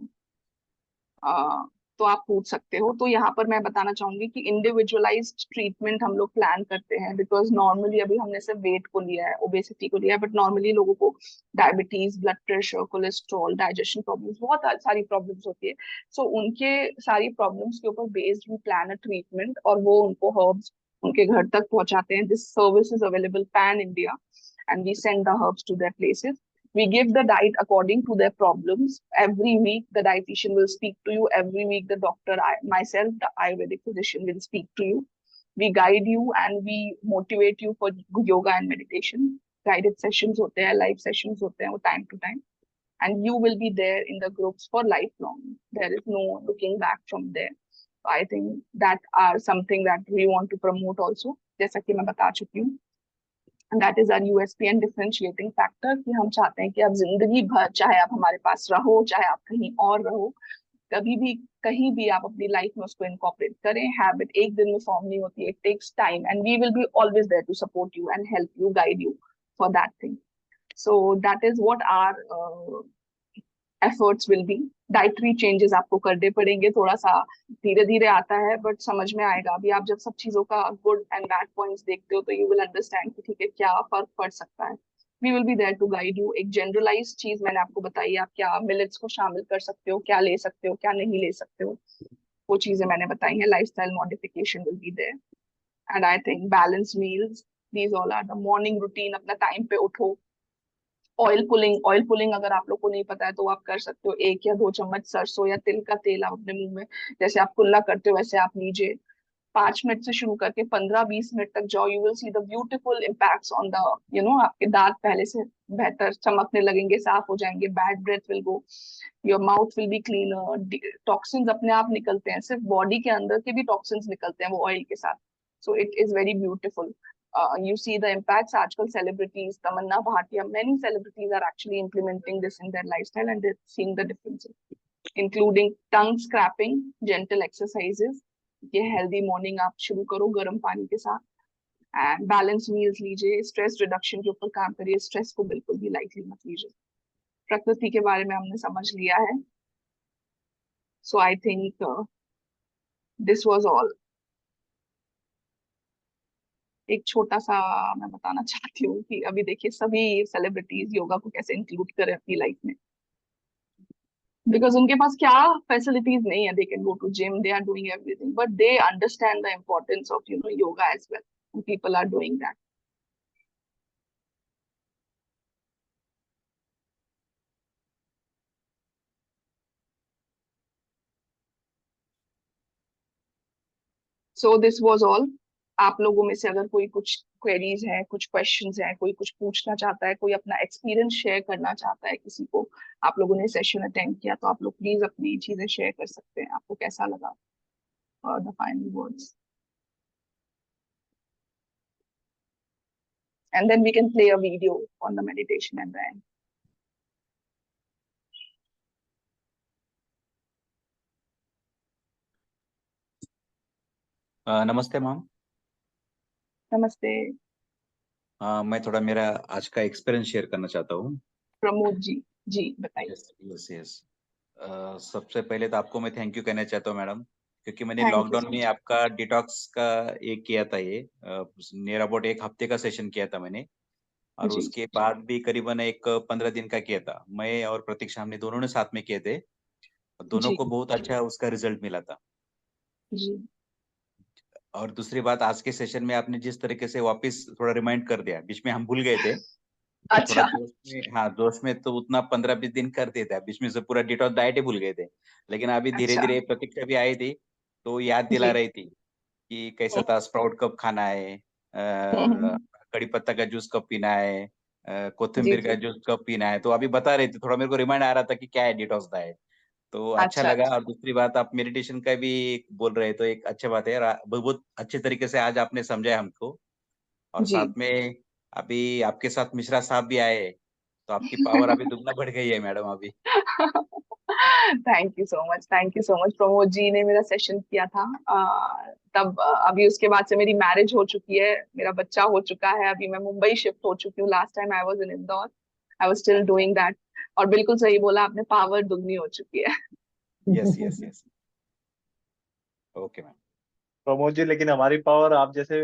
तो आप पूछ सकते हो. तो यहाँ पर मैं बताना चाहूंगी कि इंडिविजुअलाइज्ड ट्रीटमेंट हम लोग प्लान करते हैं, बिकॉज नॉर्मली अभी हमने सिर्फ वेट को लिया है, ओबेसिटी को लिया है, बट नॉर्मली लोगों को diabetes, blood pressure, cholesterol, digestion problems, बहुत सारी प्रॉब्लम्स होती है. सो उनके सारी प्रॉब्लम्स के ऊपर based we plan a treatment, और वो उनको हर्ब्स उनके घर तक पहुंचाते हैं. This service is available pan India and we send the herbs to their places. We give the diet according to their problems. Every week, the dietitian will speak to you. Every week, the doctor, myself, the Ayurvedic physician, will speak to you. We guide you and we motivate you for yoga and meditation. Guided sessions hote hain, live sessions hote hain, time to time. And you will be there in the groups for lifelong. There is no looking back from there. So I think that are something that we want to promote also. जैसा कि मैं बता चुकी हूँ. And that is our USP and differentiating factor, कि हम चाहते हैं कि आप जिंदगी भर, चाहे आप हमारे पास रहो, चाहे आप कहीं और रहो, कभी भी कहीं भी आप अपनी लाइफ में उसको इनकॉर्पोरेट करें. हैबिट एक दिन में फॉर्म नहीं होती है, it takes time, and we will be always there to support you and help you, guide you for that thing. So that is what our efforts will be. Dietary changes आपको करने पड़ेंगे, थोड़ा सा धीरे धीरे आता है, बट समझ में आएगा. अभी आप जब सब चीजों का गुड एंड बैड पॉइंट्स देखते हो, तो यू विल अंडरस्टैंड कि ठीक है, क्या फर्क पड़ सकता है. We will be there to guide you. एक जनरलाइज चीज मैंने आपको बताई, आप क्या मिलेट्स को शामिल कर सकते हो, क्या ले सकते हो, क्या नहीं ले सकते हो, वो चीजें मैंने बताई हैं. Lifestyle modification will be there, and I think balance meals, these all are the morning routine. अपना टाइम पे उठो. ऑयल पुलिंग अगर आप लोग को नहीं पता है तो आप कर सकते हो. 1 या 2 चम्मच सरसों या तिल का तेल आप अपने मुंह में, जैसे आप कुल्ला करते हो वैसे आप लीजिए. 5 मिनट से शुरू करके 15-20 मिनट तक जाओ. You will see the beautiful impacts on the आपके दांत पहले से बेहतर चमकने लगेंगे, साफ हो जाएंगे. Bad breath will go, your mouth will be cleaner. Toxins अपने आप निकलते हैं, सिर्फ बॉडी के अंदर के भी टॉक्सिन्स निकलते हैं वो ऑयल के साथ. सो it is very beautiful. You see the impacts. आजकल celebrities, Tamanna Bhatia, many celebrities are actually implementing this in their lifestyle, and they're seeing the differences, including tongue scraping, gentle exercises. ये healthy morning आप शुरू करो गर्म पानी के साथ, and balanced meals लीजिए. stress reduction के ऊपर काम करिए. stress को बिल्कुल भी lightly मत लीजिए. प्रकृति के बारे में हमने समझ लिया है. So I think this was all. एक छोटा सा मैं बताना चाहती हूँ कि अभी देखिए सभी सेलिब्रिटीज योगा को कैसे इंक्लूड करें अपनी लाइफ में, बिकॉज उनके पास क्या फैसिलिटीज नहीं है. They can go to gym, they are doing everything, but they understand the importance of yoga as well. People are doing that. So this was all. आप लोगों में से अगर कोई कुछ क्वेरीज है, कुछ क्वेश्चंस हैं, कोई कुछ पूछना चाहता है, कोई अपना एक्सपीरियंस शेयर करना चाहता है किसी को, आप लोगों ने सेशन अटेंड किया, तो आप लोग प्लीज अपनी चीजें शेयर कर सकते हैं. आपको कैसा लगा, the final words, and then we can play a video on the meditation at the end. नमस्ते मैम. नमस्ते. मैं थोड़ा मेरा आज का एक्सपीरियंस शेयर करना चाहता हूँ. प्रमोद जी, जी बताइए. यस. सबसे पहले तो आपको मैं थैंक यू कहना चाहता हूँ मैडम, क्योंकि मैंने Thank you लॉकडाउन so में much. आपका डिटॉक्स का एक किया था, ये नियर अबाउट 1 हफ्ते का सेशन किया था मैंने, और जी उसके बाद भी करीबन एक 15 दिन का किया था. मैं और प्रतीक्षा हमने दोनों ने साथ में किए थे, दोनों जी को बहुत अच्छा उसका रिजल्ट मिला था. जी. और दूसरी बात, आज के सेशन में आपने जिस तरीके से वापस थोड़ा रिमाइंड कर दिया, बीच में हम भूल गए थे, तो थोड़ा अच्छा. जोश में, हाँ जोश में तो उतना 15-20 दिन कर देता, बीच में से पूरा डिटॉक्स डाइट ही भूल गए थे. लेकिन अभी धीरे अच्छा. धीरे प्रतीक्षा भी आई थी, तो याद दिला जी. रही थी कि कैसा था, स्प्राउट कब खाना है, हम्म. कड़ी पत्ता का जूस कब पीना है, जी कोथिंबीर का जी. जूस कब पीना है. तो अभी बता रही थी, थोड़ा मेरे को रिमाइंड आ रहा था कि क्या है डिटॉक्स डाइट. तो अच्छा अच्छा लगा. अच्छा. और दूसरी बात, आप मेडिटेशन का भी बोल रहे, तो एक अच्छी बात है. और बहुत अच्छे तरीके से आज आपने समझाया हमको. और जी साथ में अभी आपके साथ मिश्रा साहब भी आए, तो आपकी पावर अभी दुगना बढ़ गई है मैडम अभी। Thank you so much Pramod ji ने मेरा सेशन किया था तब अभी उसके बाद से मेरी मैरिज हो चुकी है, मेरा बच्चा हो चुका है, अभी मैं मुंबई शिफ्ट हो चुकी हूँ। Last time I was in Indore, I was still doing that. और बिल्कुल सही बोला आपने, पावर दुगनी हो चुकी है। Yes yes yes. Okay ma'am. Pramod ji, लेकिन हमारी पावर आप जैसे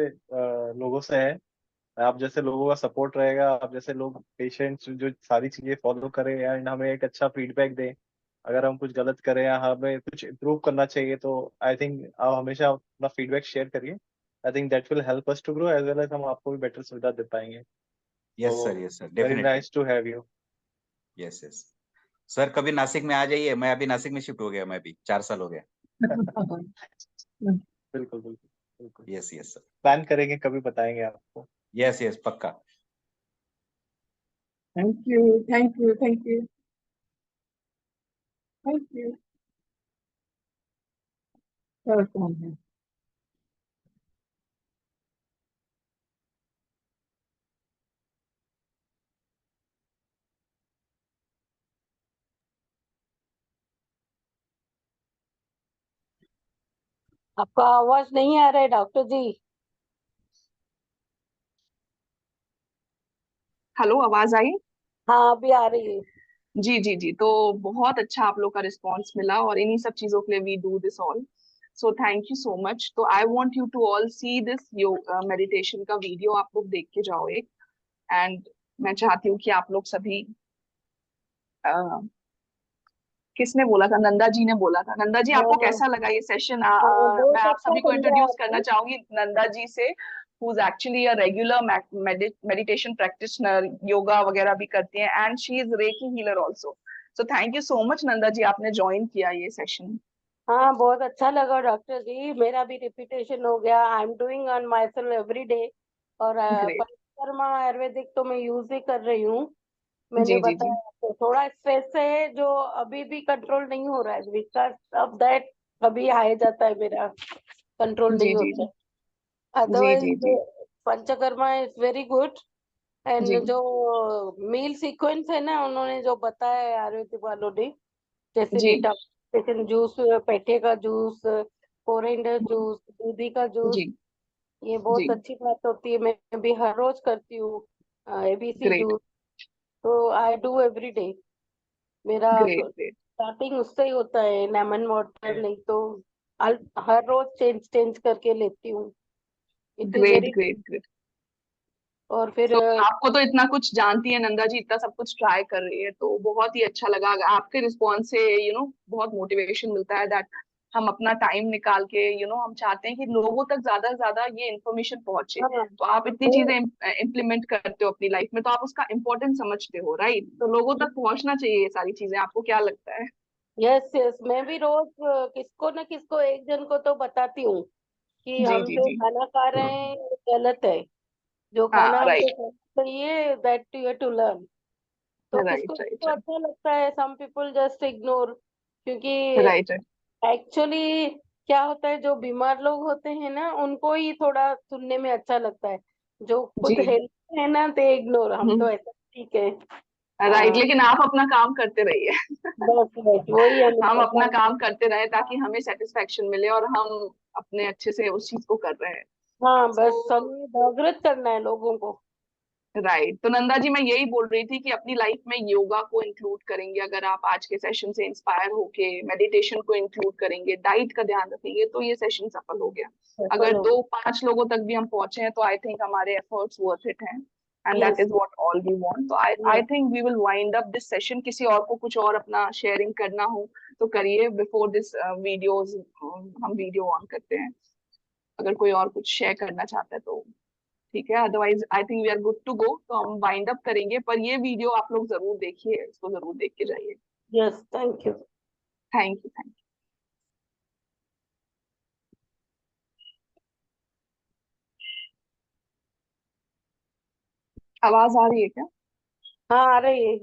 लोगों से है। आप जैसे लोगों का सपोर्ट रहेगा, आप जैसे लोग पेशेंट्स जो सारी चीजें फॉलो करें एंड हमें एक अच्छा फीडबैक दें, अगर हम कुछ गलत करें या हमें कुछ इम्प्रूव करना चाहिए, तो आई थिंक आप हमेशा अपना फीडबैक शेयर करिए। I think that will help us to grow as well as हम आपको भी बेटर सुविधा दे पाएंगे। Yes sir very definitely. Nice to have you. Yes yes sir, कभी नासिक में आ जाइए, मैं अभी नासिक में शिफ्ट हो गया, मैं भी 4 साल हो गया। बिल्कुल बिल्कुल बिल्कुल। Yes yes sir. प्लान करेंगे, कभी बताएंगे आपको। यस यस पक्का। Thank you thank you thank you thank you. Welcome है। आपका आवाज नहीं आ रहा है डॉक्टर जी। हेलो, आवाज आई? हाँ अभी आ रही है। जी जी जी, तो बहुत अच्छा आप लोग का रिस्पांस मिला और इन्हीं सब चीजों के लिए we do this all. So thank you so much. तो I want you to all see this meditation का वीडियो, आप लोग देख के जाओ एक। एंड मैं चाहती हूँ कि आप लोग सभी किसने बोला था, नंदा जी ने बोला था। नंदा जी, आपको हाँ कैसा लगा ये सेशन? हाँ मैं बहुत आप अच्छा सभी को समझा इंट्रोड्यूस करना आपने। चाहूंगी नंदा जी से, who is actually a regular meditation practitioner, yoga वगैरह भी करती हैं, and she is reiki healer also. So thank you so much Nanda ji, आपने ज्वाइन किया ये सेशन। हाँ बहुत अच्छा लगा डॉक्टर जी, मेरा भी रिपीटेशन हो गया। I am doing on my self every day. और ग्रेट। पंचकर्मा आयुर्वेदिक तो मैं यूज ही कर रही हूँ। मैंने जी जी जी बताया आपको थोड़ा स्ट्रेस है जो अभी भी कंट्रोल नहीं हो रहा है, बिकॉज ऑफ दैट कभी आ जाता है मेरा, कंट्रोल जी नहीं जी होता। जी जी अदरवाइज जी जी panchakarma is very good. And जी जो मील सीक्वेंस है ना उन्होंने जो बताया है आयुर्वेदिक वालों ने, जैसे जी डिटॉक्सिफिकेशन जूस, पेठे का जूस, कोरिएंडर जूस, दूधी का जूस, जी ये जी। बहुत अच्छी बात होती है। मैं भी हर रोज करती हूँ एबीसी ग्रेट जूस। तो आई डू एवरी डे। मेरा ग्रेट ग्रेट स्टार्टिंग उससे ही होता है, लेमन वाटर, नहीं तो हर रोज चेंज चेंज करके लेती हूँ। It is great very. Great great. और फिर तो आपको तो इतना कुछ जानती है नंदा जी, इतना सब कुछ ट्राई कर रही है, तो बहुत ही अच्छा लगा। आपके रिस्पॉन्स से बहुत मोटिवेशन मिलता है दैट हम अपना टाइम निकाल के हम चाहते हैं कि लोगों तक ज्यादा से ज्यादा ये इन्फॉर्मेशन पहुंचे। हाँ तो आप इतनी चीजें इम्प्लीमेंट करते हो अपनी लाइफ में, तो आप उसका इम्पोर्टेंस समझते हो, राइट? तो लोगों तक पहुंचना चाहिए ये सारी चीजें, आपको क्या लगता है? यस यस, मैं भी रोज किसको न किसको एक जन को तो बताती हूँ कि जी हम जी जो जी। खाना खा रहे हैं वो गलत है। जो खाना हाँ, हमको राइट खाना चाहिए, दैट यू टू लर्न। तो किसको राइट किसको राइट अच्छा लगता है, सम पीपल जस्ट इग्नोर। क्योंकि राइट राइट। एक्चुअली क्या होता है, जो बीमार लोग होते हैं ना उनको ही थोड़ा सुनने में अच्छा लगता है। जो खुद जी। हेल्थ है ना ते इग्नोर, हम तो ऐसा ठीक है। राइट, हाँ लेकिन आप अपना काम करते रहिए। बस बस वही हमें हम अपना पता। काम करते रहे ताकि हमें सेटिस्फेक्शन मिले और हम अपने अच्छे से उस चीज को कर रहे हैं। हाँ बस सो हमें जागृत करना है लोगों को। राइट, तो नंदा जी मैं यही बोल रही थी कि अपनी लाइफ में योगा को इंक्लूड करेंगे, अगर आप आज के सेशन से इंस्पायर होके मेडिटेशन को इंक्लूड करेंगे, डाइट का ध्यान रखेंगे, तो ये सेशन सफल हो गया। सफल अगर हो। 2-5 लोगों तक भी हम पहुंचे हैं तो आई थिंक हमारे एफर्ट्स वर्थ इट हैं, and that yes is what all we want. तो I I yes. Think we will wind up this session. किसी और को कुछ और अपना शेयरिंग करना हो तो करिए बिफोर दिस वीडियोस, हम वीडियो ऑन करते हैं। अगर कोई और कुछ शेयर करना चाहता है तो ठीक है, otherwise I think we are good to go. तो हम वाइंड अप करेंगे, पर ये वीडियो आप लोग जरूर देखिए, इसको जरूर देख के जाइए। Yes thank you. Thank you thank you. आवाज आ रही है क्या? हाँ आ रही है।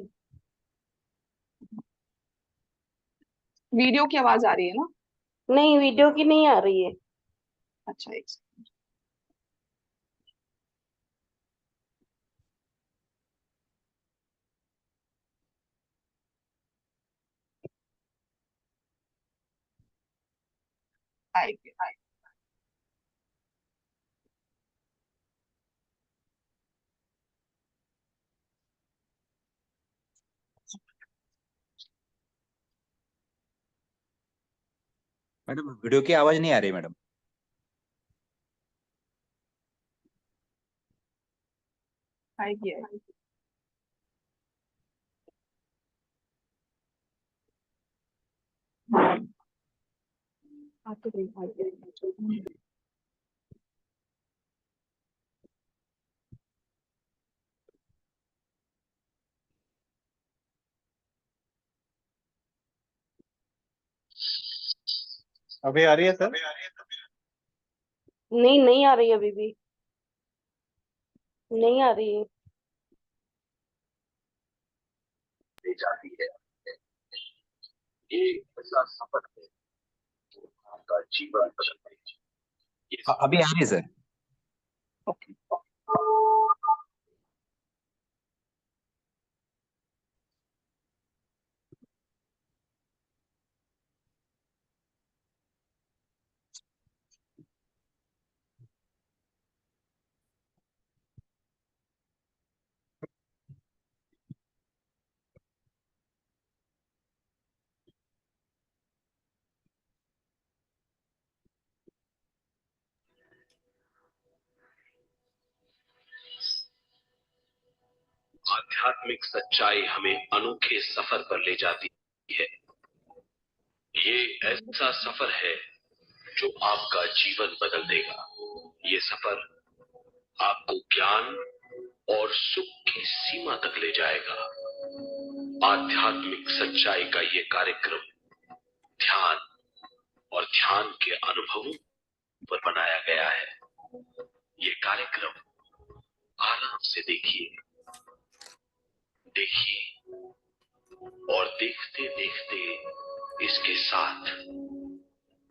वीडियो की आवाज आ रही है ना? नहीं वीडियो की नहीं आ रही है। अच्छा, एक second। आएगी। मैडम वीडियो की आवाज नहीं आ रही मैडम। आएगी। तो गई। अभी आ रही है सर? नहीं, नहीं आ रही अभी भी, नहीं आ रही है। ले जाती है। ये ऐसा सफर है जो आपका जीवन बदल देगी। ये अभी आ रही है सर। ओके। आध्यात्मिक सच्चाई हमें अनोखे सफर पर ले जाती है। ये ऐसा सफर है जो आपका जीवन बदल देगा। ये सफर आपको ज्ञान और सुख की सीमा तक ले जाएगा। आध्यात्मिक सच्चाई का ये कार्यक्रम ध्यान और ध्यान के अनुभवों पर बनाया गया है। ये कार्यक्रम आराम से देखिए और देखते देखते इसके साथ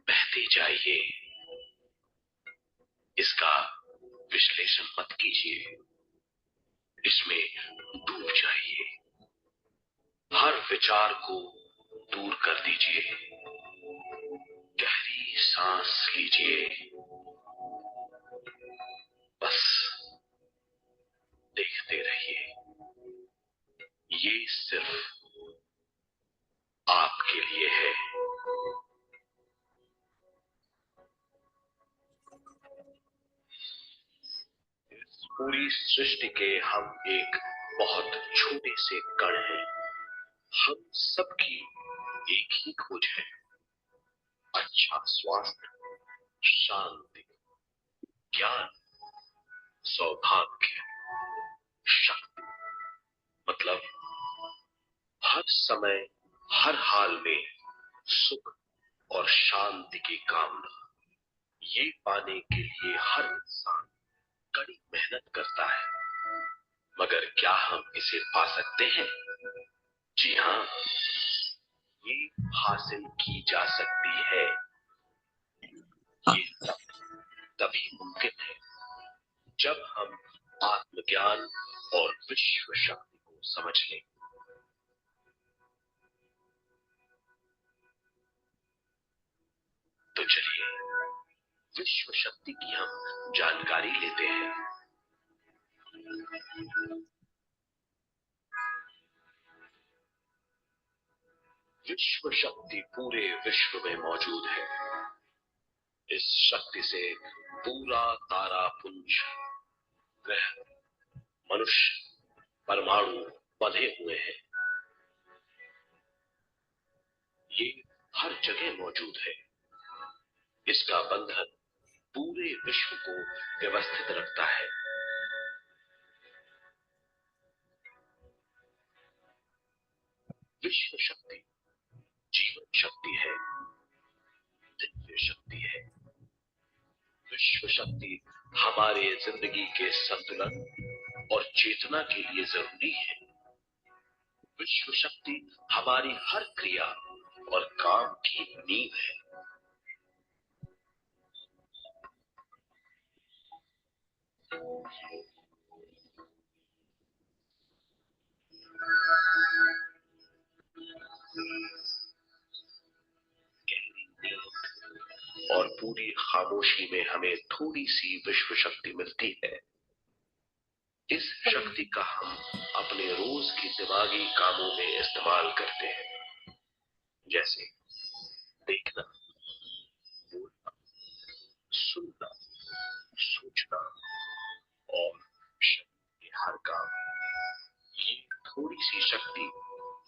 बहते जाइए। इसका विश्लेषण मत कीजिए, इसमें डूब जाइए। हर विचार को दूर कर दीजिए। गहरी सांस लीजिए। बस देखते रहिए। ये सिर्फ आपके लिए है। इस पूरी सृष्टि के हम एक बहुत छोटे से कण हैं। हम सबकी एक ही खोज है, अच्छा स्वास्थ्य, शांति, ज्ञान, सौभाग्य, शक्ति। मतलब हर समय, हर हाल में सुख और शांति की कामना। ये पाने के लिए हर इंसान कड़ी मेहनत करता है, मगर क्या हम इसे पा सकते हैं? जी हाँ, ये हासिल की जा सकती है। ये तभी मुमकिन है जब हम आत्मज्ञान और विश्व शक्ति को समझ लें। तो चलिए विश्व शक्ति की हम जानकारी लेते हैं। विश्व शक्ति पूरे विश्व में मौजूद है। इस शक्ति से पूरा तारापुंज, ग्रह, मनुष्य, परमाणु बंधे हुए हैं। ये हर जगह मौजूद है। इसका बंधन पूरे विश्व को व्यवस्थित रखता है। विश्व शक्ति जीवन शक्ति है, दिव्य शक्ति है। विश्व शक्ति हमारे जिंदगी के संतुलन और चेतना के लिए जरूरी है। विश्व शक्ति हमारी हर क्रिया और काम की नींव है। गहरी नींद और पूरी खामोशी में हमें थोड़ी सी विश्व शक्ति मिलती है। इस शक्ति का हम अपने रोज के दिमागी कामों में इस्तेमाल करते हैं, जैसे देखना, बोलना, सुनना, सोचना और शरीर के हर काम। ये थोड़ी सी शक्ति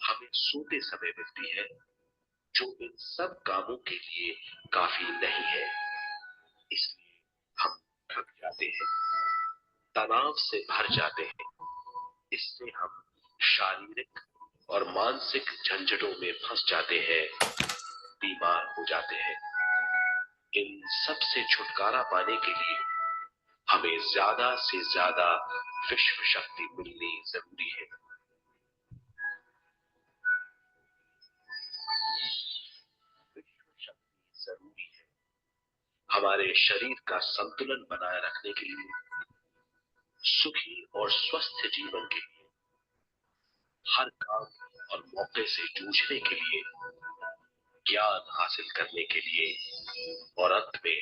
हमें सोते समय मिलती है, जो इन सब कामों के लिए काफी नहीं है। इसलिए हम थक जाते हैं, तनाव से भर जाते हैं। इससे हम शारीरिक और मानसिक झंझटों में फंस जाते हैं, बीमार हो जाते हैं। इन सब से छुटकारा पाने के लिए हमें ज्यादा से ज्यादा विश्व शक्ति मिलनी जरूरी है। विश्व शक्ति जरूरी है हमारे शरीर का संतुलन बनाए रखने के लिए, सुखी और स्वस्थ जीवन के लिए, हर काम और मौके से जूझने के लिए, ज्ञान हासिल करने के लिए और अंत में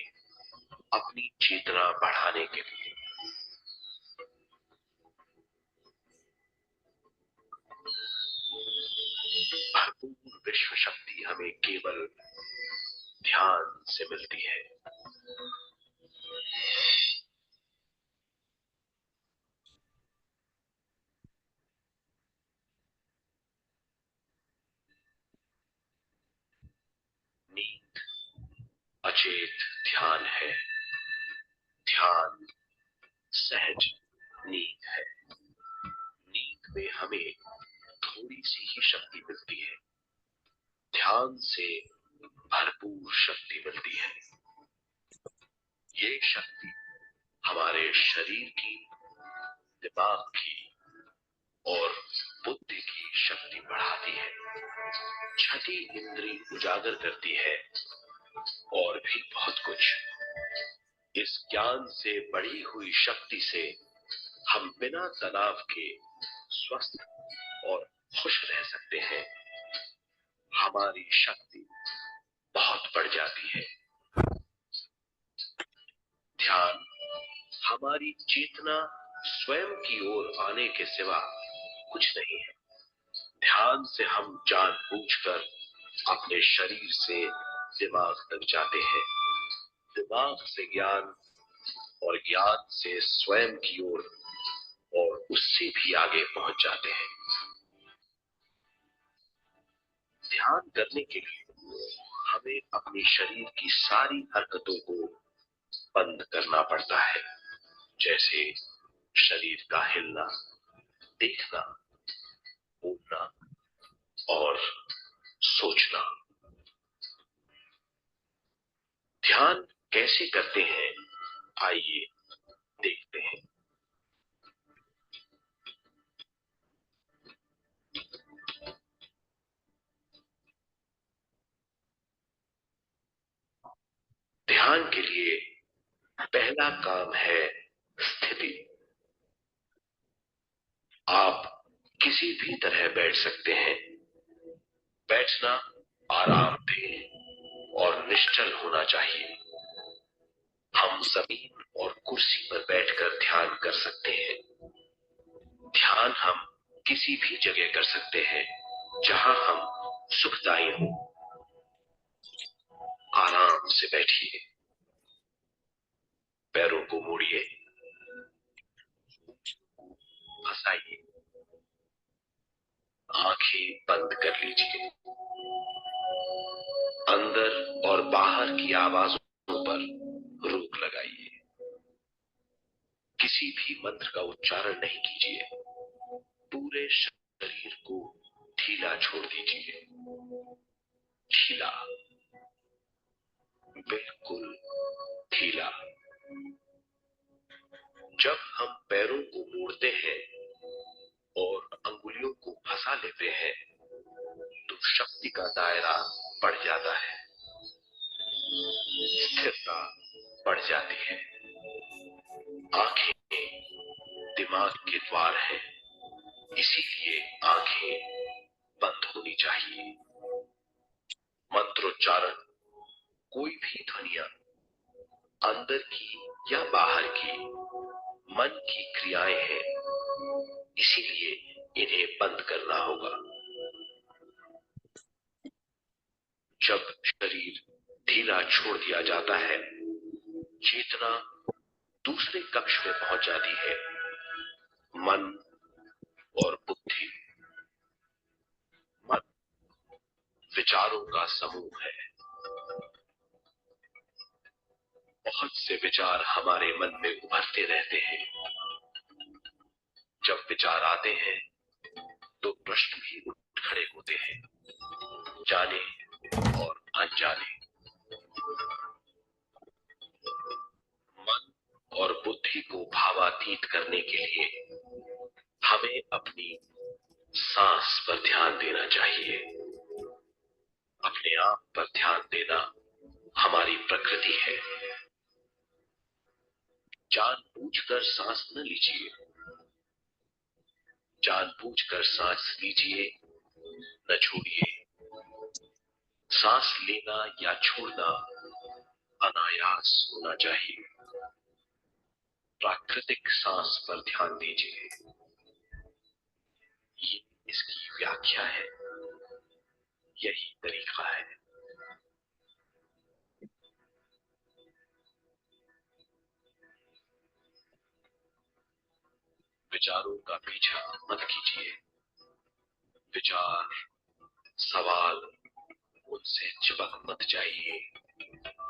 अपनी चेतना बढ़ाने के लिए। भरपूर विश्व शक्ति हमें केवल ध्यान से मिलती है। नींद अचेत ध्यान है, ध्यान सहज नींद है। नींद में हमें थोड़ी सी ही शक्ति मिलती है, ध्यान से भरपूर शक्ति मिलती है। ये शक्ति हमारे शरीर की, दिमाग की और बुद्धि की शक्ति बढ़ाती है, छठी इंद्री उजागर करती है और भी बहुत कुछ। इस ज्ञान से बढ़ी हुई शक्ति से हम बिना तनाव के स्वस्थ और खुश रह सकते हैं। हमारी शक्ति बहुत बढ़ जाती है। ध्यान हमारी चेतना स्वयं की ओर आने के सिवा कुछ नहीं है। ध्यान से हम जानबूझकर अपने शरीर से दिमाग तक जाते हैं, दिमाग से ज्ञान और ज्ञान से स्वयं की ओर और उससे भी आगे पहुंच जाते हैं। ध्यान करने के लिए हमें अपने शरीर की सारी हरकतों को बंद करना पड़ता है, जैसे शरीर का हिलना, देखना, बोलना और सोचना। ध्यान कैसे करते हैं, आइए देखते हैं। ध्यान के लिए पहला काम है स्थिति। आप किसी भी तरह बैठ सकते हैं। बैठना आराम से और निश्चल होना चाहिए। हम जमीन और कुर्सी पर बैठकर ध्यान कर सकते हैं। ध्यान हम किसी भी जगह कर सकते हैं जहां हम सुखदायी हो। आराम से बैठिए, पैरों को मोड़िए, फंसाइए, आंखें बंद कर लीजिए। अंदर और बाहर की आवाजों पर रोक लगाइए। किसी भी मंत्र का उच्चारण नहीं कीजिए। पूरे शरीर को ढीला छोड़ दीजिए, ढीला, बिल्कुल ढीला। जब हम पैरों को मोड़ते हैं और अंगुलियों को फंसा लेते हैं तो शक्ति का दायरा बढ़ जाता है, स्थिरता बढ़ जाती है। आंखें दिमाग के द्वार हैं, इसीलिए आंखें बंद होनी चाहिए। मंत्रोच्चारण, कोई भी ध्वनियां अंदर की या बाहर की मन की क्रियाएं हैं, इसीलिए इन्हें बंद करना होगा। जब शरीर ढीला छोड़ दिया जाता है, चेतना दूसरे कक्ष में पहुंच जाती है। मन और बुद्धि। मन विचारों का समूह है। बहुत से विचार हमारे मन में उभरते रहते हैं। जब विचार आते हैं तो प्रश्न भी उठ खड़े होते हैं, जाने और अनजाने। मन और बुद्धि को भावातीत करने के लिए हमें अपनी सांस पर ध्यान देना चाहिए। अपने आप पर ध्यान देना हमारी प्रकृति है। जानबूझकर सांस न लीजिए। जानबूझकर सांस लीजिए, न छोड़िए। सांस लेना या छोड़ना अनायास होना चाहिए। प्राकृतिक सांस पर ध्यान दीजिए। ये इसकी व्याख्या है, यही तरीका है। विचारों का पीछा मत कीजिए। विचार, सवाल, उनसे चिपक मत जाइए।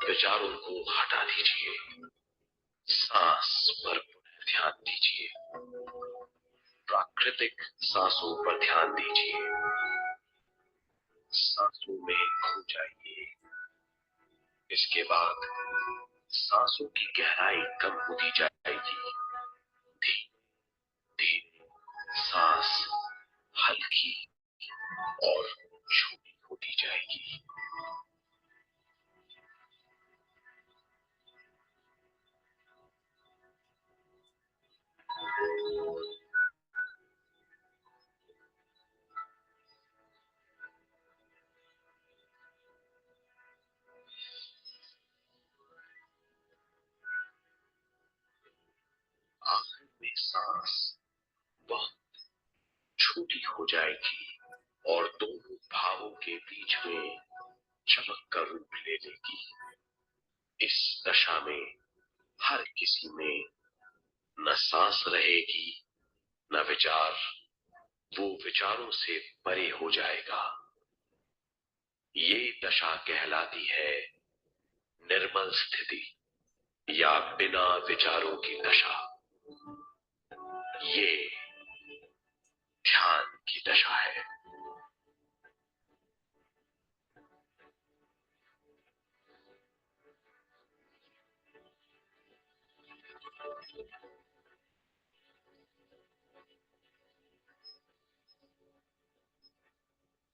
विचारों को हटा दीजिए। सांस पर पुनः ध्यान दीजिए। प्राकृतिक सांसों पर ध्यान दीजिए। सांसों में खो जाइए। इसके बाद सांसों की गहराई कम होती जाएगी। धीरे धीरे सांस हल्की और छोटी होती जाएगी। आखिर में सांस बहुत छोटी हो जाएगी और दोनों भावों के बीच में चमक का रूप ले लेगी। इस दशा में हर किसी में न सांस रहेगी न विचार। वो विचारों से परे हो जाएगा। ये दशा कहलाती है निर्मल स्थिति या बिना विचारों की दशा। ये ध्यान की दशा है।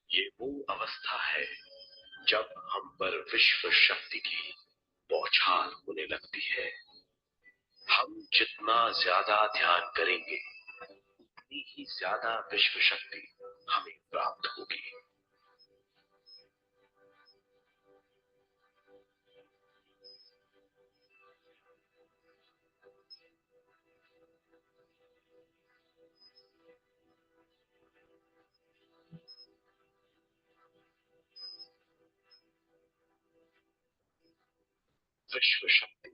ये वो अवस्था है जब हम पर विश्व शक्ति की बौछार होने लगती है। हम जितना ज्यादा ध्यान करेंगे, उतनी ही ज्यादा विश्व शक्ति हमें प्राप्त होगी। विश्व शक्ति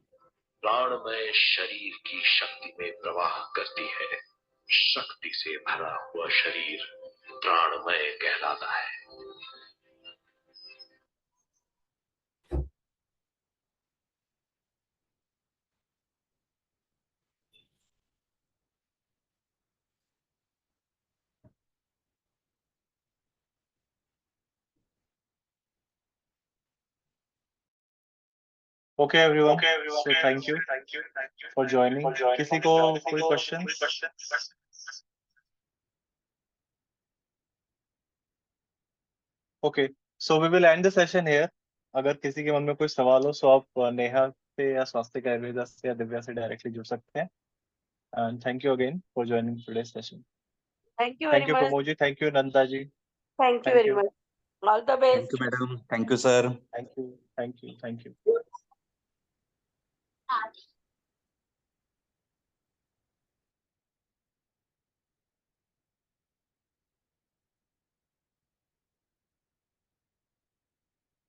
प्राणमय शरीर की शक्ति में प्रवाह करती है। शक्ति से भरा हुआ शरीर प्राणमय कहलाता है। Okay, everyone. So thank you for joining. किसी को कोई question? Okay, so we will end the session here. अगर किसी के मन में कोई सवाल हो, तो आप नेहा से या स्वास्तिक आयुर्वेदा से या दिव्या से डायरेक्टली जुड़ सकते हैं. And thank you again for joining today's session. Thank you very Thank you, much. Pramod ji. Thank you, Nanda ji. Thank you Thank very you. much. All the best. Thank you madam, thank you sir. Thank you. Thank you. Thank you.